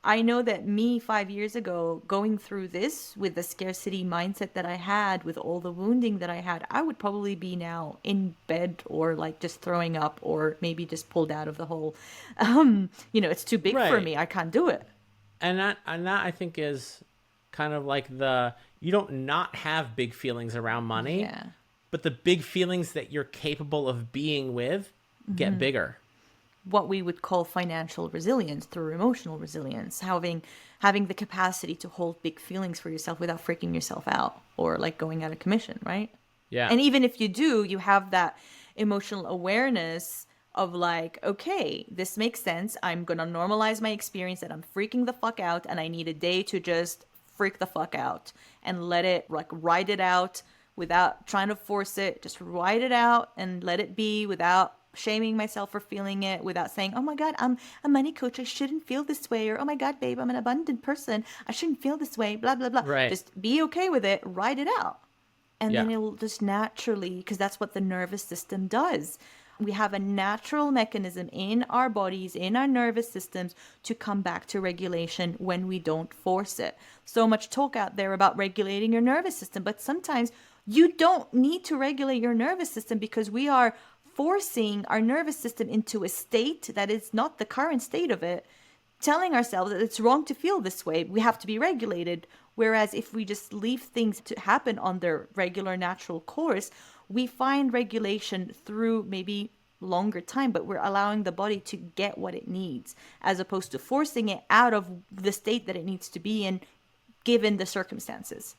[SPEAKER 1] I know that me 5 years ago, going through this with the scarcity mindset that I had, with all the wounding that I had, I would probably be now in bed or like just throwing up or maybe just pulled out of the hole. It's too big for
[SPEAKER 2] Right.
[SPEAKER 1] me. I can't do it.
[SPEAKER 2] And that I think is kind of like you don't not have big feelings around money,
[SPEAKER 1] Yeah.
[SPEAKER 2] but the big feelings that you're capable of being with get bigger.
[SPEAKER 1] What we would call financial resilience through emotional resilience, having the capacity to hold big feelings for yourself without freaking yourself out or like going out of commission, right?
[SPEAKER 2] Yeah.
[SPEAKER 1] And even if you do, you have that emotional awareness of like, okay, this makes sense. I'm going to normalize my experience that I'm freaking the fuck out and I need a day to just freak the fuck out and let it, like, ride it out without trying to force it. Just ride it out and let it be without shaming myself for feeling it, without saying, oh my God, I'm a money coach, I shouldn't feel this way, or oh my God, babe, I'm an abundant person, I shouldn't feel this way, blah, blah, blah.
[SPEAKER 2] Right.
[SPEAKER 1] Just be okay with it, ride it out. And then
[SPEAKER 2] Yeah.
[SPEAKER 1] it'll just naturally, because that's what the nervous system does. We have a natural mechanism in our bodies, in our nervous systems, to come back to regulation when we don't force it. So much talk out there about regulating your nervous system, but sometimes you don't need to regulate your nervous system because we are forcing our nervous system into a state that is not the current state of it, telling ourselves that it's wrong to feel this way. We have to be regulated. Whereas if we just leave things to happen on their regular natural course, we find regulation through maybe longer time, but we're allowing the body to get what it needs as opposed to forcing it out of the state that it needs to be in given the circumstances.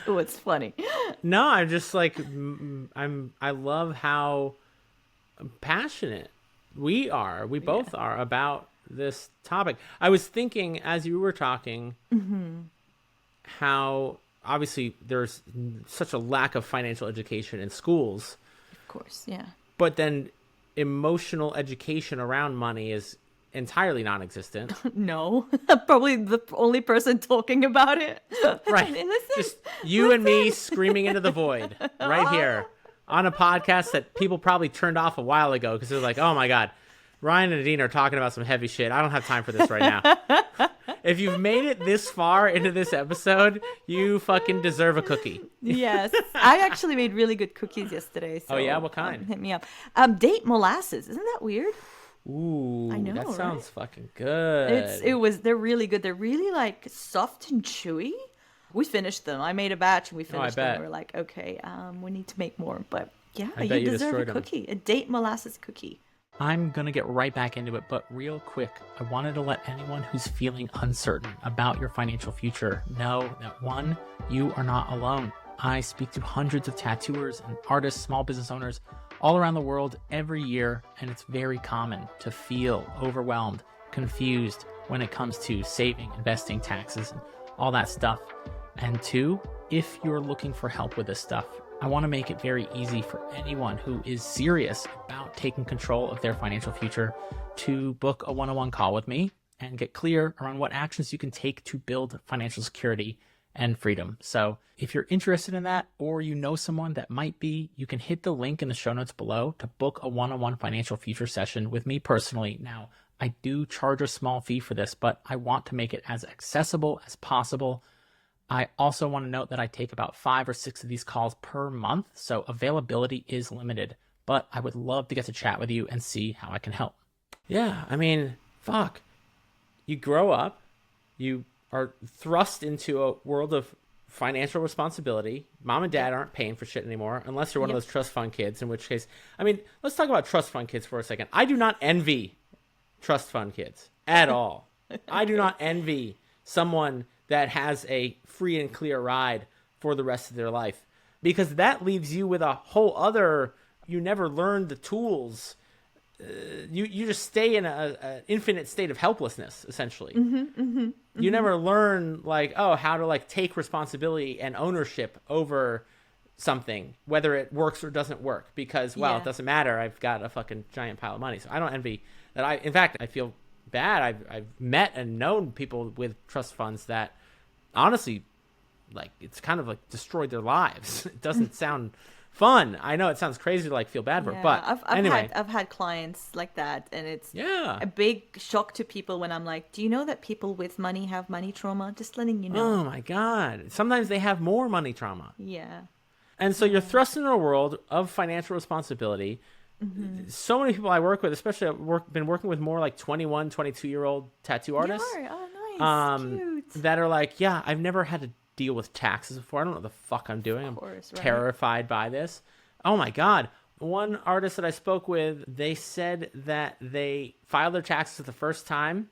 [SPEAKER 1] What's funny?
[SPEAKER 2] No, I'm just like I love how passionate we both are about this topic. I was thinking as you were talking how obviously there's such a lack of financial education in schools.
[SPEAKER 1] Of course, yeah.
[SPEAKER 2] But then emotional education around money is entirely non-existent.
[SPEAKER 1] No, probably the only person talking about it.
[SPEAKER 2] Right.
[SPEAKER 1] Listen,
[SPEAKER 2] Just you and me screaming into the void right here on a podcast that people probably turned off a while ago because they're like, oh my God, Ryan and Nadine are talking about some heavy shit. I don't have time for this right now. If you've made it this far into this episode, you fucking deserve a cookie.
[SPEAKER 1] Yes, I actually made really good cookies yesterday. So,
[SPEAKER 2] Oh yeah? What kind?
[SPEAKER 1] hit me up. Date molasses. Isn't that weird?
[SPEAKER 2] Ooh,
[SPEAKER 1] I know,
[SPEAKER 2] that sounds
[SPEAKER 1] right?
[SPEAKER 2] fucking good.
[SPEAKER 1] They're really good. They're really like soft and chewy. We finished them. I made a batch and we finished them.
[SPEAKER 2] bet.
[SPEAKER 1] We're like, okay, we need to make more. But yeah,
[SPEAKER 2] I bet you
[SPEAKER 1] deserve a
[SPEAKER 2] destroyed 'em.
[SPEAKER 1] cookie. A date molasses cookie.
[SPEAKER 2] I'm going to get right back into it, but real quick, I wanted to let anyone who's feeling uncertain about your financial future know that one, you are not alone. I speak to hundreds of tattooers and artists, small business owners all around the world every year, and it's very common to feel overwhelmed, confused when it comes to saving, investing, taxes, and all that stuff. And two, if you're looking for help with this stuff, I want to make it very easy for anyone who is serious about taking control of their financial future to book a one-on-one call with me and get clear around what actions you can take to build financial security and freedom. So if you're interested in that, or you know someone that might be, you can hit the link in the show notes below to book a one-on-one financial future session with me personally. Now, I do charge a small fee for this, but I want to make it as accessible as possible. I also want to note that I take about 5 or 6 of these calls per month, so availability is limited, but I would love to get to chat with you and see how I can help. Yeah, I mean, fuck. You grow up, you are thrust into a world of financial responsibility. Mom and dad aren't paying for shit anymore, unless you're one of those trust fund kids, in which case, I mean, let's talk about trust fund kids for a second. I do not envy trust fund kids at all. I do not envy someone that has a free and clear ride for the rest of their life, because that leaves you with a whole other, you never learn the tools. You just stay in an infinite state of helplessness, essentially. You never learn, like, how to, like, take responsibility and ownership over something, whether it works or doesn't work, because, well, it doesn't matter. I've got a fucking giant pile of money. So I don't envy that. In fact, I feel bad. I've met and known people with trust funds that, honestly, like, it's kind of, like, destroyed their lives. It doesn't sound fun. I know it sounds crazy to, like, feel bad for it, but anyway.
[SPEAKER 1] I've had clients like that, and it's
[SPEAKER 2] a
[SPEAKER 1] big shock to people when I'm like, do you know that people with money have money trauma? Just letting you know.
[SPEAKER 2] Oh my God. Sometimes they have more money trauma.
[SPEAKER 1] Yeah.
[SPEAKER 2] And so you're thrust into a world of financial responsibility. So many people I work with, especially been working with more like 21, 22-year-old tattoo artists.
[SPEAKER 1] Oh, nice. Cute.
[SPEAKER 2] That are like, I've never had to deal with taxes before. I don't know what the fuck I'm doing. I'm terrified by this. Oh my God. One artist that I spoke with, they said that they filed their taxes for the first time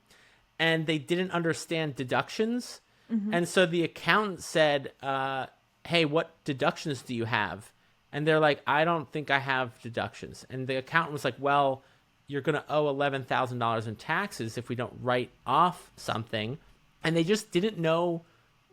[SPEAKER 2] and they didn't understand deductions. And so the accountant said, hey, what deductions do you have? And they're like, I don't think I have deductions. And the accountant was like, well, you're going to owe $11,000 in taxes if we don't write off something. And they just didn't know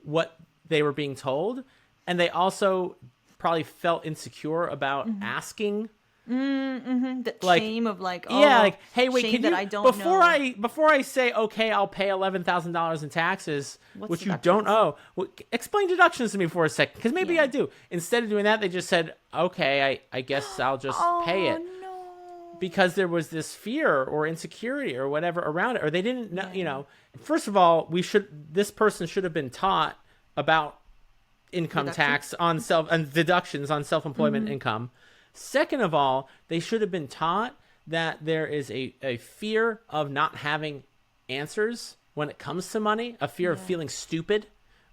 [SPEAKER 2] what they were being told. And they also probably felt insecure about asking.
[SPEAKER 1] The
[SPEAKER 2] like,
[SPEAKER 1] shame of like,
[SPEAKER 2] like, hey, wait, can
[SPEAKER 1] that
[SPEAKER 2] you,
[SPEAKER 1] I don't
[SPEAKER 2] before
[SPEAKER 1] know.
[SPEAKER 2] before I say, okay, I'll pay $11,000 in taxes, which
[SPEAKER 1] deductions?
[SPEAKER 2] you don't owe, well, explain deductions to me for a second, because maybe I do. Instead of doing that, they just said, okay, I guess I'll just pay it.
[SPEAKER 1] No.
[SPEAKER 2] Because there was this fear or insecurity or whatever around it, or they didn't know, you know. First of all, this person should have been taught about income tax on and deductions on self-employment income. Second of all, they should have been taught that there is a fear of not having answers when it comes to money, a fear of feeling stupid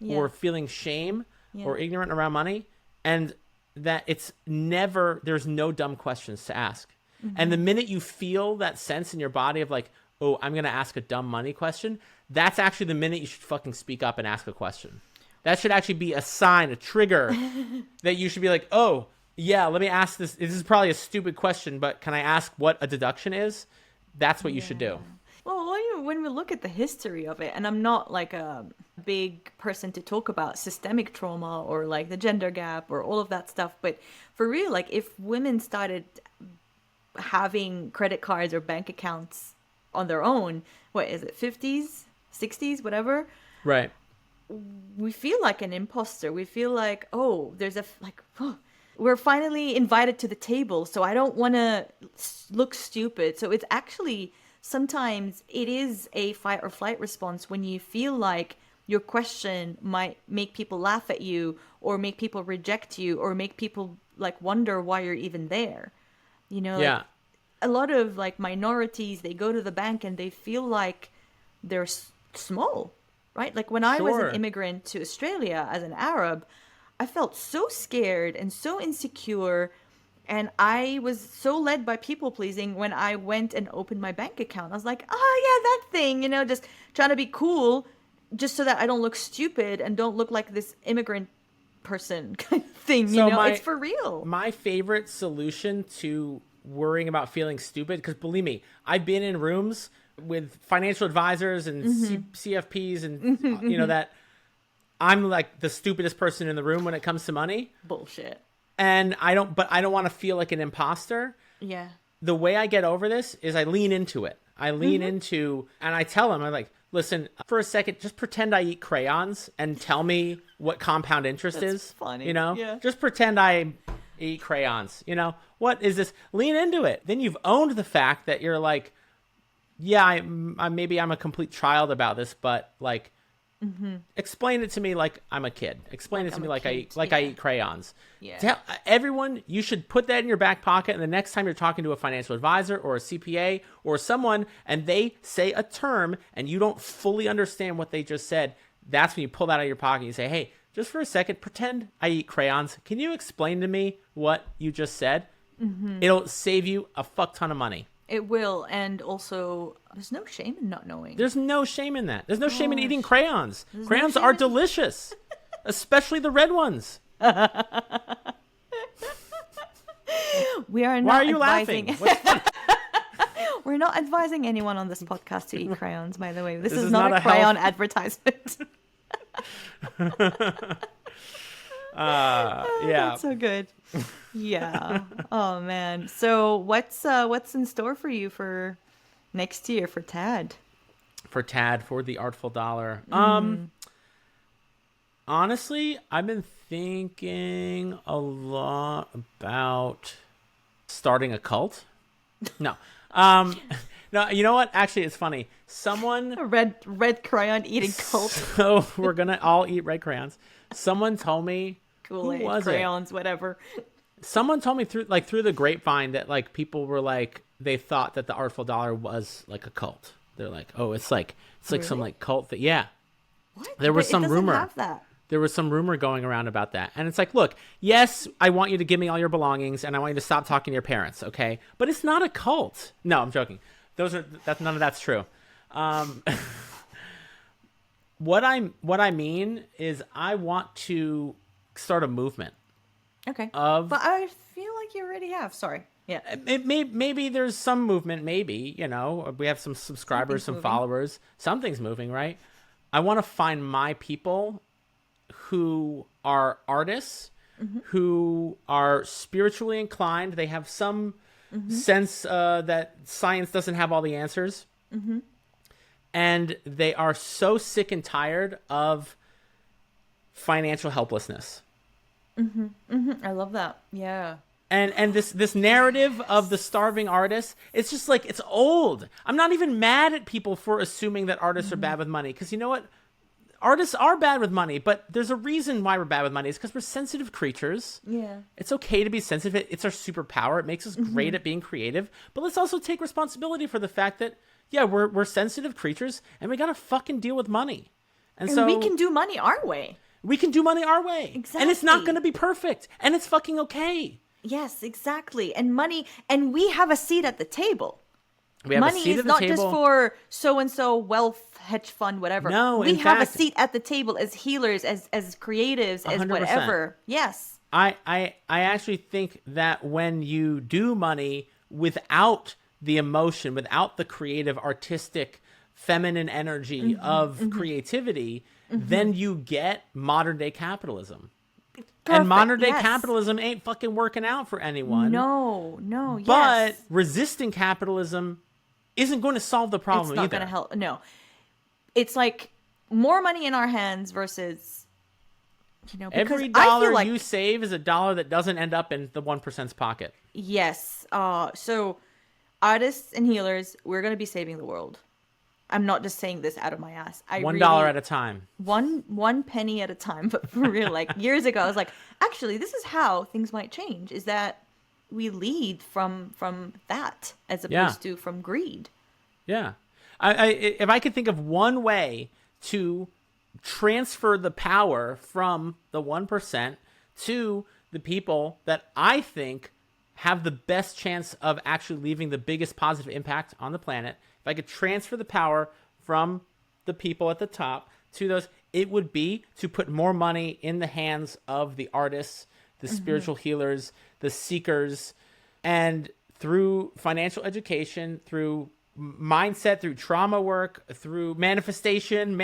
[SPEAKER 2] or feeling shame or ignorant around money, and that there's no dumb questions to ask. And the minute you feel that sense in your body of like, oh, I'm going to ask a dumb money question, that's actually the minute you should fucking speak up and ask a question. That should actually be a sign, a trigger that you should be like, oh, yeah, let me ask this. This is probably a stupid question, but can I ask what a deduction is? That's what you should do.
[SPEAKER 1] Well, when we look at the history of it, and I'm not like a big person to talk about systemic trauma or like the gender gap or all of that stuff, but for real, like if women started having credit cards or bank accounts on their own, what is it, 50s, 60s, whatever?
[SPEAKER 2] Right.
[SPEAKER 1] We feel like an imposter. We feel like, we're finally invited to the table, so I don't want to look stupid. So it's actually, sometimes it is a fight or flight response when you feel like your question might make people laugh at you or make people reject you or make people like wonder why you're even there. You know, like, a lot of like minorities, they go to the bank and they feel like they're small, right? Like when I was an immigrant to Australia as an Arab, I felt so scared and so insecure, and I was so led by people pleasing when I went and opened my bank account. I was like, oh yeah, that thing, you know, just trying to be cool just so that I don't look stupid and don't look like this immigrant person kind of thing, you know, it's for real.
[SPEAKER 2] My favorite solution to worrying about feeling stupid, because believe me, I've been in rooms with financial advisors and CFPs and, you know, that I'm like the stupidest person in the room when it comes to money.
[SPEAKER 1] Bullshit.
[SPEAKER 2] And I don't want to feel like an imposter.
[SPEAKER 1] Yeah.
[SPEAKER 2] The way I get over this is I lean into it. I lean into, and I tell them, I'm like, listen, for a second, just pretend I eat crayons and tell me what compound interest is.
[SPEAKER 1] Funny.
[SPEAKER 2] You know,
[SPEAKER 1] yeah.
[SPEAKER 2] Just pretend I eat crayons. You know, what is this? Lean into it. Then you've owned the fact that you're like, yeah, maybe I'm a complete child about this, but like, explain it to me like I'm a kid. Explain it to me like I eat crayons.
[SPEAKER 1] Yeah.
[SPEAKER 2] Tell everyone, you should put that in your back pocket, and the next time you're talking to a financial advisor or a CPA or someone and they say a term and you don't fully understand what they just said, that's when you pull that out of your pocket and you say, hey, just for a second, pretend I eat crayons. Can you explain to me what you just said? Mm-hmm. It'll save you a fuck ton of money.
[SPEAKER 1] It will. And also, there's no shame in not knowing.
[SPEAKER 2] There's no shame in that. There's no shame in eating crayons. Crayons are delicious, especially the red ones.
[SPEAKER 1] We are not
[SPEAKER 2] Why are you
[SPEAKER 1] advising...
[SPEAKER 2] laughing?
[SPEAKER 1] We're not advising anyone on this podcast to eat crayons, by the way. This is not a crayon advertisement.
[SPEAKER 2] Yeah.
[SPEAKER 1] That's so good. Yeah. Oh man. So what's in store for you for next year for TAD?
[SPEAKER 2] For the Artful Dollar. Honestly, I've been thinking a lot about starting a cult. No. No, you know what? Actually, it's funny. Someone
[SPEAKER 1] A red crayon eating cult.
[SPEAKER 2] So we're gonna all eat red crayons. Someone told me
[SPEAKER 1] Kool-Aid, crayons, whatever.
[SPEAKER 2] Someone told me through the grapevine that like people were like they thought that the Artful Dollar was like a cult. They're like, oh, it's like
[SPEAKER 1] Really?
[SPEAKER 2] some like cult that yeah.
[SPEAKER 1] What?
[SPEAKER 2] There was
[SPEAKER 1] But
[SPEAKER 2] some
[SPEAKER 1] it doesn't
[SPEAKER 2] rumor.
[SPEAKER 1] have that.
[SPEAKER 2] There was some rumor going around about that. And it's like, look, yes, I want you to give me all your belongings and I want you to stop talking to your parents, okay? But it's not a cult. No, I'm joking. None of that's true. What I mean is I want to start a movement.
[SPEAKER 1] Okay. But I feel like you already have. Sorry. Yeah.
[SPEAKER 2] Maybe there's some movement, maybe, you know, we have some subscribers, some followers. Something's moving, right? I want to find my people who are artists, who are spiritually inclined. They have some sense that science doesn't have all the answers. And they are so sick and tired of financial helplessness.
[SPEAKER 1] I love that. Yeah.
[SPEAKER 2] And this narrative of the starving artist, it's just like, it's old. I'm not even mad at people for assuming that artists are bad with money. Because you know what? Artists are bad with money, but there's a reason why we're bad with money. It's because we're sensitive creatures.
[SPEAKER 1] Yeah.
[SPEAKER 2] It's okay to be sensitive. It's our superpower. It makes us great at being creative. But let's also take responsibility for the fact that, yeah, we're sensitive creatures, and we got to fucking deal with money. And so
[SPEAKER 1] we can do money our way.
[SPEAKER 2] We can do money our way.
[SPEAKER 1] Exactly.
[SPEAKER 2] And it's not going to be perfect. And it's fucking okay.
[SPEAKER 1] Yes, exactly. And money, and we have a seat at the table.
[SPEAKER 2] We have
[SPEAKER 1] money
[SPEAKER 2] a seat
[SPEAKER 1] is
[SPEAKER 2] at the
[SPEAKER 1] not
[SPEAKER 2] table.
[SPEAKER 1] just for so-and-so wealth, hedge fund, whatever.
[SPEAKER 2] No,
[SPEAKER 1] we
[SPEAKER 2] in
[SPEAKER 1] have
[SPEAKER 2] fact,
[SPEAKER 1] a seat at the table as healers, as creatives, as
[SPEAKER 2] 100%.
[SPEAKER 1] whatever. Yes.
[SPEAKER 2] I actually think that when you do money without the emotion, without the creative, artistic, feminine energy of creativity, then you get modern day capitalism.
[SPEAKER 1] Perfect,
[SPEAKER 2] and modern day
[SPEAKER 1] yes.
[SPEAKER 2] capitalism ain't fucking working out for anyone.
[SPEAKER 1] No,
[SPEAKER 2] But
[SPEAKER 1] yes.
[SPEAKER 2] resisting capitalism isn't going to solve the problem
[SPEAKER 1] It's not
[SPEAKER 2] either.
[SPEAKER 1] going to help. No. It's like more money in our hands versus, you know, because
[SPEAKER 2] Every
[SPEAKER 1] I
[SPEAKER 2] dollar
[SPEAKER 1] feel like,
[SPEAKER 2] you save is a dollar that doesn't end up in the 1%'s pocket.
[SPEAKER 1] yes. So artists and healers, we're going to be saving the world. I'm not just saying this out of my ass.
[SPEAKER 2] $1 at a time.
[SPEAKER 1] One penny at a time. But for real, like years ago, I was like, actually, this is how things might change. Is that we lead from that as opposed to from greed.
[SPEAKER 2] Yeah. If I could think of one way to transfer the power from the 1% to the people that I think have the best chance of actually leaving the biggest positive impact on the planet, if I could transfer the power from the people at the top to those, it would be to put more money in the hands of the artists, the spiritual healers, the seekers, and through financial education, through mindset, through trauma work, through manifestation,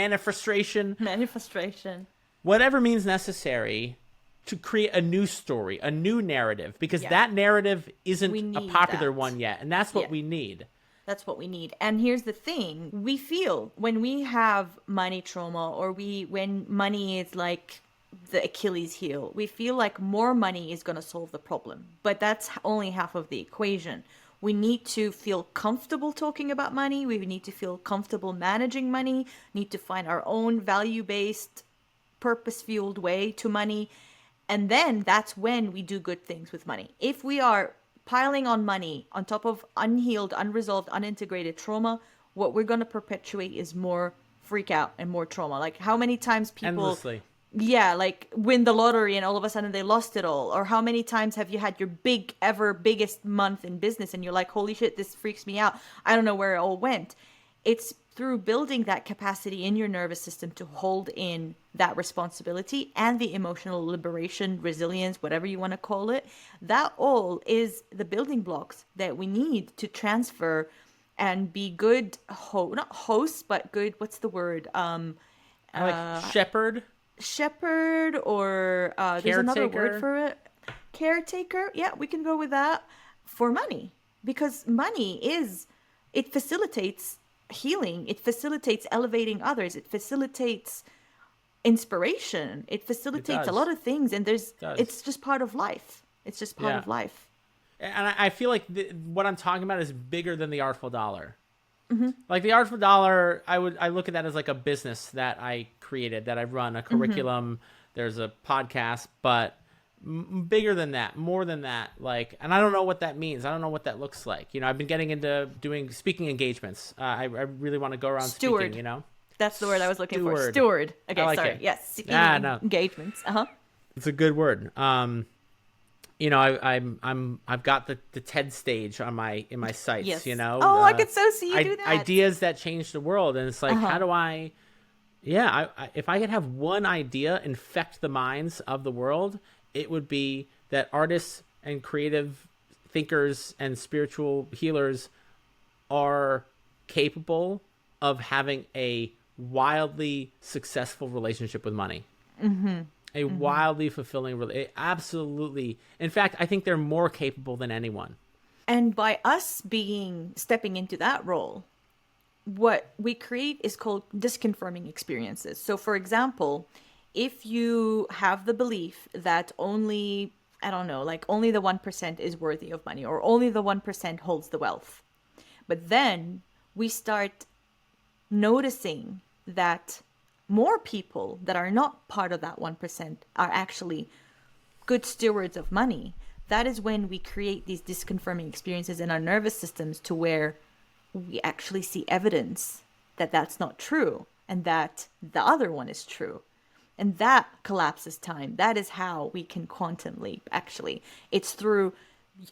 [SPEAKER 2] whatever means necessary to create a new story, a new narrative, because that narrative isn't a popular one yet. And that's what we need.
[SPEAKER 1] That's what we need. And here's the thing. We feel when we have money trauma or when money is like the Achilles heel, we feel like more money is going to solve the problem. But that's only half of the equation. We need to feel comfortable talking about money. We need to feel comfortable managing money. Need to find our own value-based, purpose-fueled way to money. And then that's when we do good things with money. If we are piling on money on top of unhealed, unresolved, unintegrated trauma, what we're going to perpetuate is more freak out and more trauma. Like how many times people Yeah, like win the lottery and all of a sudden they lost it all. Or how many times have you had your biggest month in business and you're like, holy shit, this freaks me out. I don't know where it all went. It's through building that capacity in your nervous system to hold in that responsibility and the emotional liberation, resilience, whatever you want to call it. That all is the building blocks that we need to transfer and be good, not hosts, but good, what's the word?
[SPEAKER 2] I like shepherd
[SPEAKER 1] or there's another word for it. Caretaker. Yeah, we can go with that for money, because it facilitates healing. It facilitates elevating others. It facilitates inspiration. It facilitates a lot of things. And it's just part of life. It's just part of life.
[SPEAKER 2] And I feel like what I'm talking about is bigger than the Artful Dollar. Mm-hmm. Like the Artful Dollar, I look at that as like a business that I created, that I run, a curriculum. There's a podcast, but bigger than that, more than that. Like, and I don't know what that means. I don't know what that looks like. You know, I've been getting into doing speaking engagements. I really want to go around speaking. You know,
[SPEAKER 1] that's the word I was looking for. Steward. Okay,
[SPEAKER 2] like
[SPEAKER 1] sorry.
[SPEAKER 2] It.
[SPEAKER 1] Yes, speaking engagements.
[SPEAKER 2] It's a good word. You know, I've got the TED stage in my sights.
[SPEAKER 1] Yes.
[SPEAKER 2] You know,
[SPEAKER 1] I could so see you do that.
[SPEAKER 2] Ideas that change the world, and it's like, how do I? Yeah, if I could have one idea infect the minds of the world, it would be that artists and creative thinkers and spiritual healers are capable of having a wildly successful relationship with money. A wildly fulfilling absolutely. In fact, I think they're more capable than anyone.
[SPEAKER 1] And by us stepping into that role, what we create is called disconfirming experiences. So for example, if you have the belief that only the 1% is worthy of money, or only the 1% holds the wealth, but then we start noticing that more people that are not part of that 1% are actually good stewards of money. That is when we create these disconfirming experiences in our nervous systems, to where we actually see evidence that that's not true and that the other one is true. And that collapses time. That is how we can quantum leap, actually. It's through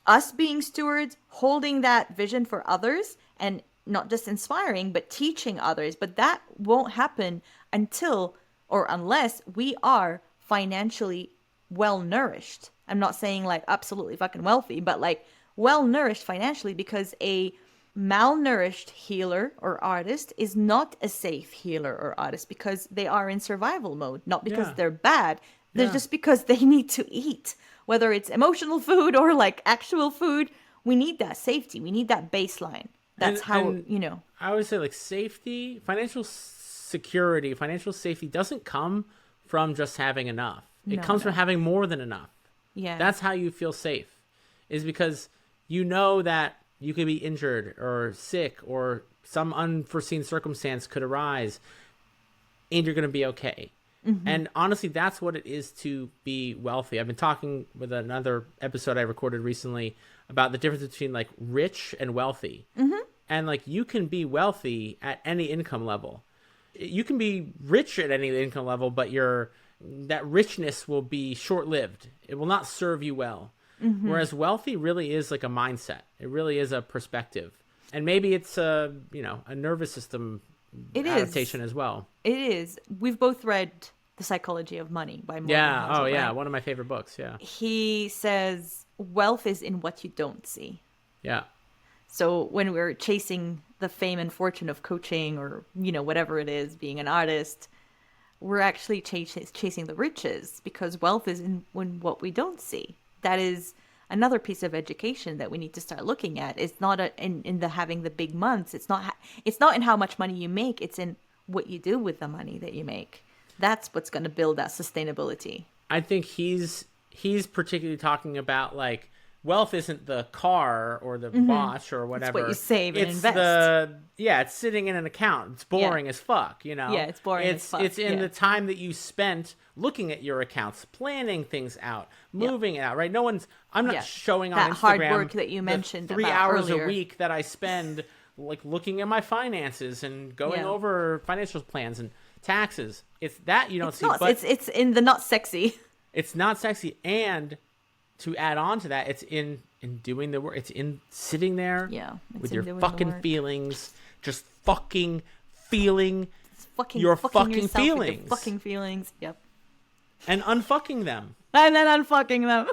[SPEAKER 1] us being stewards, holding that vision for others, and not just inspiring, but teaching others. But that won't happen unless we are financially well-nourished. I'm not saying like absolutely fucking wealthy, but like well-nourished financially, because a malnourished healer or artist is not a safe healer or artist, because they are in survival mode, not because they're bad. They're just because they need to eat, whether it's emotional food or like actual food. We need that safety. We need that baseline. That's you know.
[SPEAKER 2] I always say, like, safety, financial security, financial safety doesn't come from just having enough. It comes from having more than enough.
[SPEAKER 1] Yeah.
[SPEAKER 2] That's how you feel safe, is because you know that you could be injured or sick, or some unforeseen circumstance could arise, and you're going to be okay. And honestly, that's what it is to be wealthy. I've been talking with another episode I recorded recently about the difference between like rich and wealthy. And like, you can be wealthy at any income level. You can be rich at any income level, but that richness will be short-lived. It will not serve you well. Whereas wealthy really is like a mindset. It really is a perspective. And maybe it's a nervous system adaptation as well.
[SPEAKER 1] It is. We've both read The Psychology of Money by Morgan Housel,
[SPEAKER 2] right? One of my favorite books. Yeah.
[SPEAKER 1] He says wealth is in what you don't see.
[SPEAKER 2] Yeah.
[SPEAKER 1] So when we're chasing the fame and fortune of coaching, or whatever it is, being an artist, we're actually chasing the riches, because wealth is in what we don't see. That is another piece of education that we need to start looking at. It's not in the having the big months. It's not in how much money you make. It's in what you do with the money that you make. That's what's going to build that sustainability.
[SPEAKER 2] I think he's particularly talking about, like, wealth isn't the car or the watch or whatever.
[SPEAKER 1] It's what you save and invest.
[SPEAKER 2] It's sitting in an account. It's boring as fuck, Yeah,
[SPEAKER 1] it's boring as fuck.
[SPEAKER 2] It's in the time that you spent looking at your accounts, planning things out, moving it out, right? I'm not showing on
[SPEAKER 1] that
[SPEAKER 2] Instagram
[SPEAKER 1] hard work that you mentioned
[SPEAKER 2] 3
[SPEAKER 1] about
[SPEAKER 2] hours
[SPEAKER 1] earlier.
[SPEAKER 2] a week that I spend like looking at my finances and going over financial plans. And taxes. It's that you don't
[SPEAKER 1] It's
[SPEAKER 2] see.
[SPEAKER 1] not.
[SPEAKER 2] But
[SPEAKER 1] It's in the not sexy.
[SPEAKER 2] it's not sexy. And to add on to that, it's in doing the work. It's in sitting there with your fucking feelings, just fucking feeling your fucking feelings.
[SPEAKER 1] Your fucking feelings. Yep.
[SPEAKER 2] And unfucking them.
[SPEAKER 1] And then unfucking them.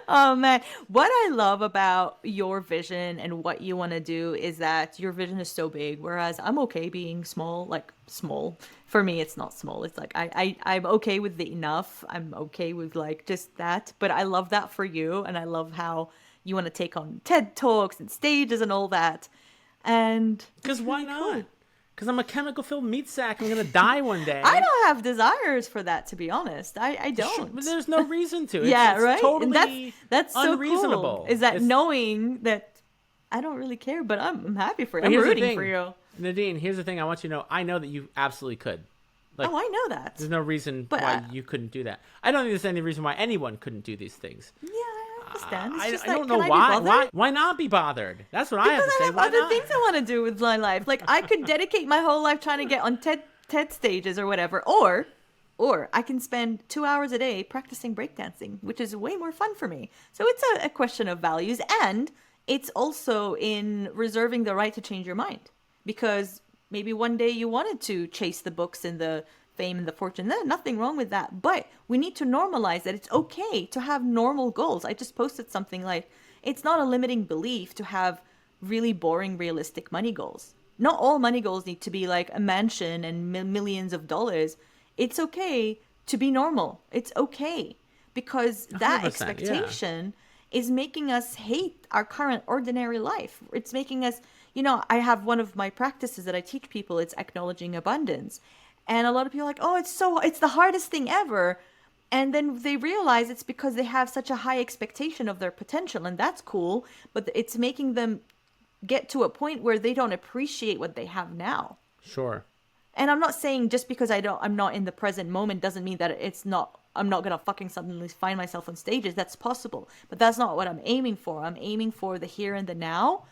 [SPEAKER 1] Oh man, what I love about your vision and what you want to do is that your vision is so big, whereas I'm okay being small. Like small for me, it's not small. It's like I'm okay with the enough. I'm okay with like just that. But I love that for you, and I love how you want to take on TED Talks and stages and all that. And
[SPEAKER 2] because why not? Because I'm a chemical-filled meat sack. I'm going to die one day.
[SPEAKER 1] I don't have desires for that, to be honest. I don't.
[SPEAKER 2] But there's no reason to.
[SPEAKER 1] Yeah,
[SPEAKER 2] it's
[SPEAKER 1] right?
[SPEAKER 2] Totally
[SPEAKER 1] and that's so
[SPEAKER 2] unreasonable.
[SPEAKER 1] Cool, is that knowing that I don't really care, but I'm happy for you.
[SPEAKER 2] But
[SPEAKER 1] I'm rooting for you.
[SPEAKER 2] Nadine, here's the thing I want you to know. I know that you absolutely could. Like,
[SPEAKER 1] I know that.
[SPEAKER 2] There's no reason why you couldn't do that. I don't think there's any reason why anyone couldn't do these things.
[SPEAKER 1] Yeah, I understand.
[SPEAKER 2] I don't know why. Why not be bothered? That's what I have to say.
[SPEAKER 1] Because I have other things I want to do with my life. Like I could dedicate my whole life trying to get on TED stages or whatever, or I can spend 2 hours a day practicing breakdancing, which is way more fun for me. So it's a question of values, and it's also in reserving the right to change your mind, because maybe one day you wanted to chase the books and the fame and the fortune. There's nothing wrong with that. But we need to normalize that it's okay to have normal goals. I just posted something like, it's not a limiting belief to have really boring, realistic money goals. Not all money goals need to be like a mansion and millions of dollars. It's okay to be normal. It's okay. Because that expectation is making us hate our current ordinary life. It's making us, I have one of my practices that I teach people, it's acknowledging abundance. And a lot of people are like, oh, it's the hardest thing ever. And then they realize it's because they have such a high expectation of their potential. And that's cool. But it's making them get to a point where they don't appreciate what they have now.
[SPEAKER 2] Sure.
[SPEAKER 1] And I'm not saying just because I'm not in the present moment doesn't mean that I'm not going to fucking suddenly find myself on stages. That's possible. But that's not what I'm aiming for. I'm aiming for the here and the now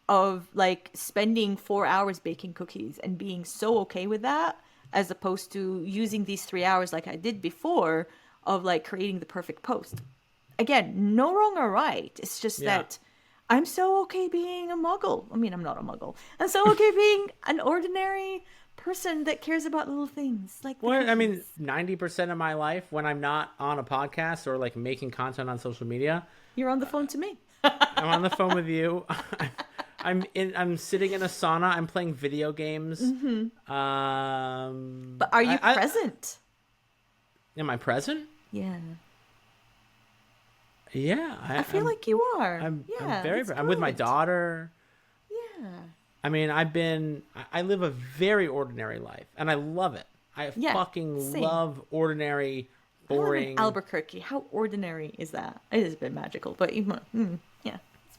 [SPEAKER 1] of like spending 4 hours baking cookies and being so okay with that, as opposed to using these 3 hours like I did before of like creating the perfect post. Again, no wrong or right. It's just that I'm so okay being a muggle. I mean, I'm not a muggle. I'm so okay being an ordinary person that cares about little things. Like,
[SPEAKER 2] well, I mean, 90% of my life when I'm not on a podcast or like making content on social media,
[SPEAKER 1] you're on the phone to me.
[SPEAKER 2] I'm on the phone with you. I'm sitting in a sauna. I'm playing video games.
[SPEAKER 1] Mm-hmm. But are you present?
[SPEAKER 2] Am I present?
[SPEAKER 1] Yeah.
[SPEAKER 2] Yeah.
[SPEAKER 1] I feel like you are.
[SPEAKER 2] I'm very. I'm with my daughter.
[SPEAKER 1] Yeah.
[SPEAKER 2] I mean, I live a very ordinary life, and I love it. I fucking love ordinary, boring.
[SPEAKER 1] I live in Albuquerque. How ordinary is that? It has been magical, but it's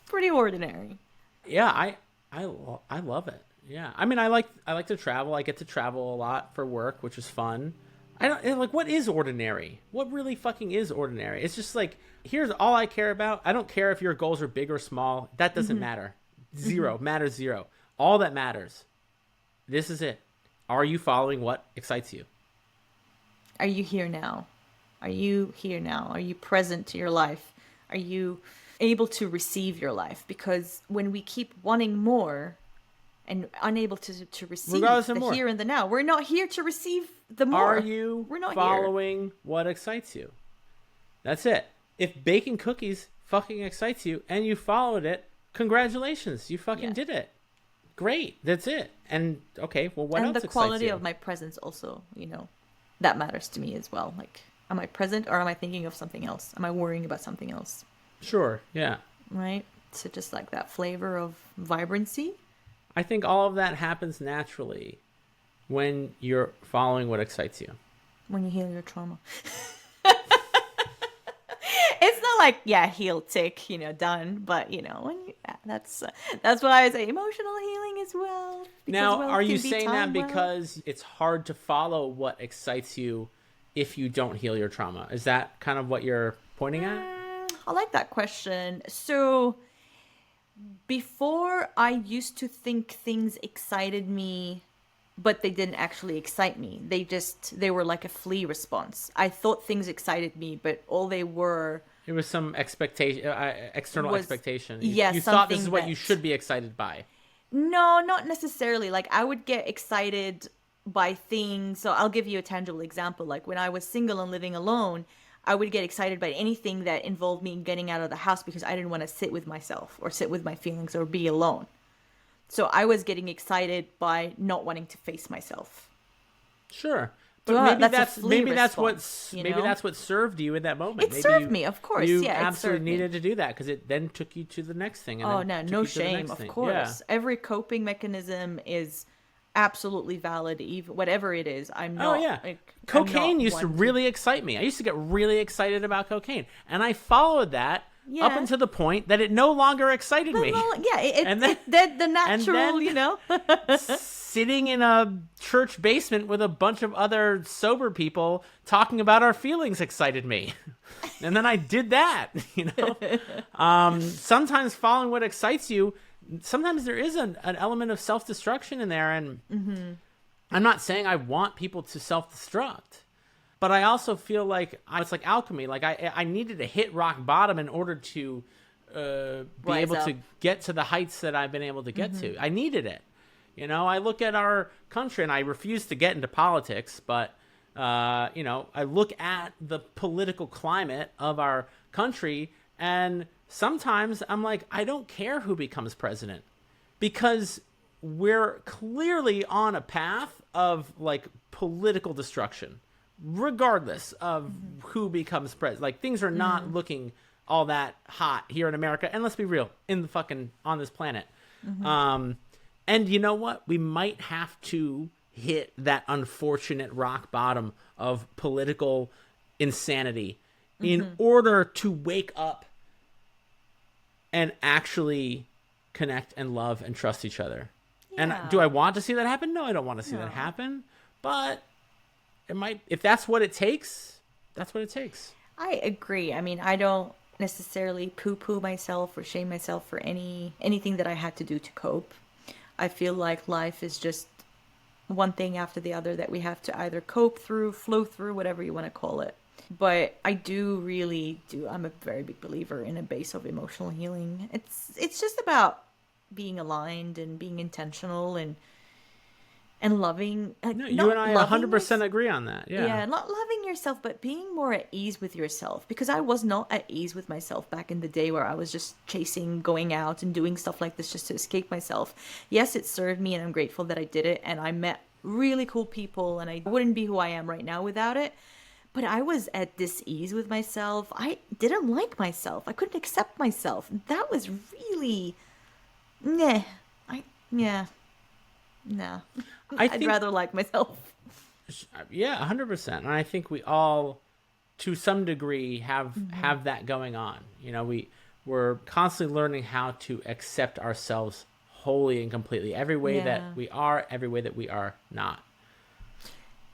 [SPEAKER 1] pretty ordinary.
[SPEAKER 2] Yeah, I love it. Yeah, I mean, I like to travel. I get to travel a lot for work, which is fun. What is ordinary? What really fucking is ordinary? It's just like, here's all I care about. I don't care if your goals are big or small. That doesn't matter. Zero. Matters zero. All that matters. This is it. Are you following what excites you?
[SPEAKER 1] Are you here now? Are you here now? Are you present to your life? Are you able to receive your life? Because when we keep wanting more and unable to receive the here and the now, we're not here to receive the more.
[SPEAKER 2] Are you
[SPEAKER 1] we're not
[SPEAKER 2] following what excites you? That's it. If baking cookies fucking excites you and you followed it, congratulations. You fucking did it. Great. That's it. And okay, well, what else excites you? And the quality
[SPEAKER 1] of my presence also, that matters to me as well. Like, am I present or am I thinking of something else? Am I worrying about something else?
[SPEAKER 2] Sure, yeah.
[SPEAKER 1] Right? So just like that flavor of vibrancy.
[SPEAKER 2] I think all of that happens naturally when you're following what excites you.
[SPEAKER 1] When you heal your trauma. It's not like, heal, tick, done. But, that's what I would say. Emotional healing as well.
[SPEAKER 2] Now, are you saying that because it's hard to follow what excites you if you don't heal your trauma? Is that kind of what you're pointing at?
[SPEAKER 1] I like that question. So before, I used to think things excited me but they didn't actually excite me. They were like a flea response. I thought things excited me, but all they were...
[SPEAKER 2] It was some expectation, external expectation.
[SPEAKER 1] Yeah,
[SPEAKER 2] you thought this is what you should be excited by.
[SPEAKER 1] No, not necessarily. Like, I would get excited by things. So I'll give you a tangible example. Like, when I was single and living alone, I would get excited by anything that involved me getting out of the house because I didn't want to sit with myself or sit with my feelings or be alone. So I was getting excited by not wanting to face myself.
[SPEAKER 2] Sure. But maybe that's what served you in that moment.
[SPEAKER 1] It served me, of course.
[SPEAKER 2] You absolutely needed to do that because it then took you to the next thing.
[SPEAKER 1] No shame, of course. Yeah. Every coping mechanism is absolutely valid, even whatever it is. I'm not.
[SPEAKER 2] Oh yeah, cocaine used to really excite me. I used to get really excited about cocaine, and I followed that up until the point that it no longer excited me.
[SPEAKER 1] The natural,
[SPEAKER 2] sitting in a church basement with a bunch of other sober people talking about our feelings excited me. And then I did that, sometimes following what excites you, sometimes there is an element of self-destruction in there. And I'm not saying I want people to self-destruct, but I also feel like it's like alchemy. Like I needed to hit rock bottom in order to be able to get to the heights that I've been able to get to. I needed it. I look at our country, and I refuse to get into politics, but, I look at the political climate of our country, and sometimes I'm like, I don't care who becomes president, because we're clearly on a path of, like, political destruction, regardless of who becomes president. Like, things are not looking all that hot here in America, and let's be real, on this planet. And you know what? We might have to hit that unfortunate rock bottom of political insanity in order to wake up and actually connect and love and trust each other. Yeah. And do I want to see that happen? No, I don't want to see that happen. But it might, if that's what it takes, that's what it takes.
[SPEAKER 1] I agree. I mean, I don't necessarily poo-poo myself or shame myself for anything that I had to do to cope. I feel like life is just one thing after the other that we have to either cope through, flow through, whatever you want to call it. But I I'm a very big believer in a base of emotional healing. It's just about being aligned and being intentional and loving.
[SPEAKER 2] You and I 100% agree on that. Yeah.
[SPEAKER 1] Yeah, not loving yourself, but being more at ease with yourself. Because I was not at ease with myself back in the day where I was just chasing, going out and doing stuff like this just to escape myself. Yes, it served me, and I'm grateful that I did it. And I met really cool people, and I wouldn't be who I am right now without it. But I was at dis-ease with myself. I didn't like myself. I couldn't accept myself. That was really... No. I'd rather like myself.
[SPEAKER 2] Yeah, 100%. And I think we all, to some degree, have that going on. We're constantly learning how to accept ourselves wholly and completely. Every way that we are, every way that we are not.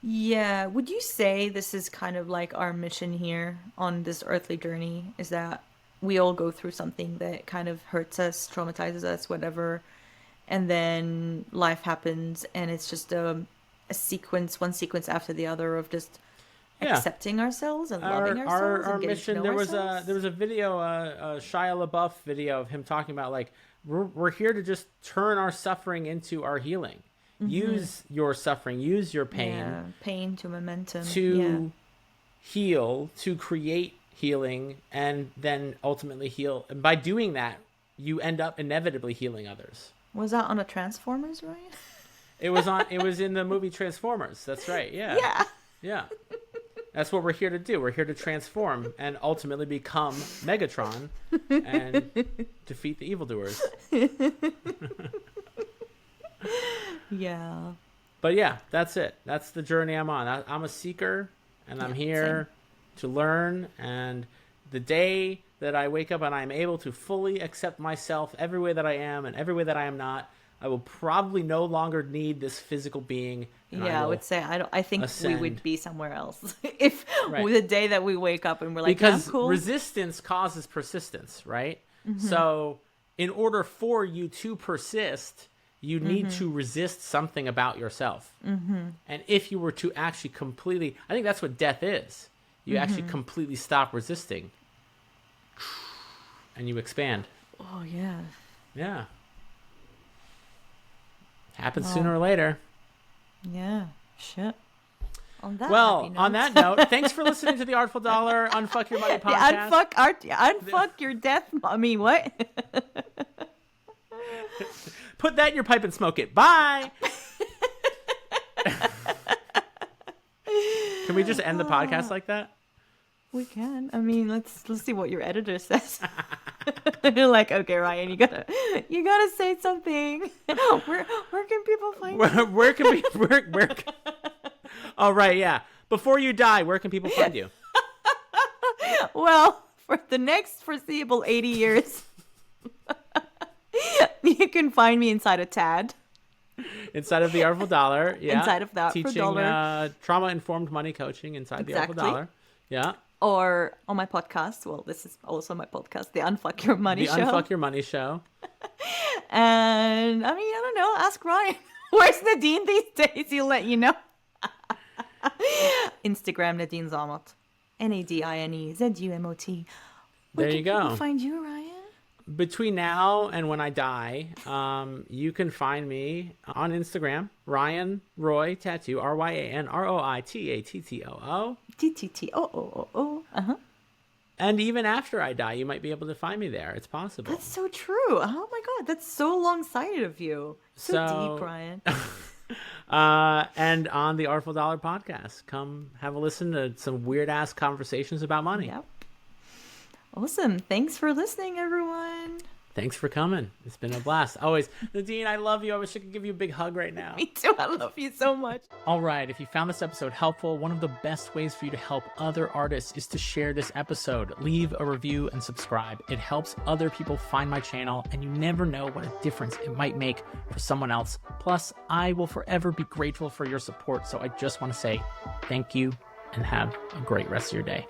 [SPEAKER 1] Yeah. Would you say this is kind of like our mission here on this earthly journey? Is that we all go through something that kind of hurts us, traumatizes us, whatever, and then life happens, and it's just one sequence after the other of just accepting ourselves and loving ourselves.
[SPEAKER 2] Our
[SPEAKER 1] and
[SPEAKER 2] mission.
[SPEAKER 1] To know
[SPEAKER 2] there was a video, a Shia LaBeouf video of him talking about like we're here to just turn our suffering into our healing. Use your suffering, use your pain,
[SPEAKER 1] pain to momentum
[SPEAKER 2] to heal, to create healing, and then ultimately heal. And by doing that, you end up inevitably healing others.
[SPEAKER 1] Was that on a Transformers, Ryan?
[SPEAKER 2] It was in the movie Transformers. That's right. Yeah. Yeah. That's what we're here to do. We're here to transform and ultimately become Megatron and defeat the evildoers.
[SPEAKER 1] Yeah.
[SPEAKER 2] But yeah, that's it. That's the journey I'm on. I'm a seeker, and I'm here to learn. And the day that I wake up and I'm able to fully accept myself every way that I am and every way that I am not, I will probably no longer need this physical being.
[SPEAKER 1] I would say I think we would be somewhere else if the day that we wake up and we're like,
[SPEAKER 2] because
[SPEAKER 1] I'm cool.
[SPEAKER 2] Resistance causes persistence, right? So in order for you to persist, you need to resist something about yourself. And if you were to actually completely, I think that's what death is. You actually completely stop resisting and you expand.
[SPEAKER 1] Oh, yeah.
[SPEAKER 2] Yeah. Happens sooner or later.
[SPEAKER 1] Yeah. Shit. On that
[SPEAKER 2] on that note, thanks for listening to the Artful Dollar Unfuck Your Money podcast.
[SPEAKER 1] Unfuck your death mommy. What?
[SPEAKER 2] Put that in your pipe and smoke it. Bye. Can we just end the podcast like that?
[SPEAKER 1] We can. I mean, let's see what your editor says. You're like, okay, Ryan, you gotta say something. Where can people find you?
[SPEAKER 2] Where can we? Where? Oh, right, yeah. Before you die, where can people find you?
[SPEAKER 1] Well, for the next foreseeable 80 years, you can find me inside a TAD.
[SPEAKER 2] Inside of the Artful Dollar, yeah.
[SPEAKER 1] Inside of the Artful Dollar.
[SPEAKER 2] Teaching trauma-informed money coaching inside the Artful Dollar. Yeah.
[SPEAKER 1] Or on my podcast. Well, this is also my podcast, the Unfuck Your Money Show.
[SPEAKER 2] The Unfuck Your Money Show.
[SPEAKER 1] And, I mean, I don't know. Ask Ryan. Where's Nadine these days? He'll let you know. Instagram, Nadine Zumot. NADINEZUMOT.
[SPEAKER 2] There you go.
[SPEAKER 1] Where can people find you, Ryan?
[SPEAKER 2] Between now and when I die, you can find me on Instagram, Ryan Roi Tattoo, RyanRoiTattoo.
[SPEAKER 1] TTTOOO.
[SPEAKER 2] And even after I die, you might be able to find me there. It's possible.
[SPEAKER 1] That's so true. Oh my God, that's so long-sighted of you. So deep, Ryan.
[SPEAKER 2] And on the Artful Dollar podcast, come have a listen to some weird-ass conversations about money.
[SPEAKER 1] Yep. Awesome. Thanks for listening, everyone.
[SPEAKER 2] Thanks for coming. It's been a blast. Always. Nadine, I love you. I wish I could give you a big hug right now.
[SPEAKER 1] Me too. I love you so much.
[SPEAKER 2] All right. If you found this episode helpful, one of the best ways for you to help other artists is to share this episode. Leave a review and subscribe. It helps other people find my channel, and you never know what a difference it might make for someone else. Plus, I will forever be grateful for your support. So I just want to say thank you and have a great rest of your day.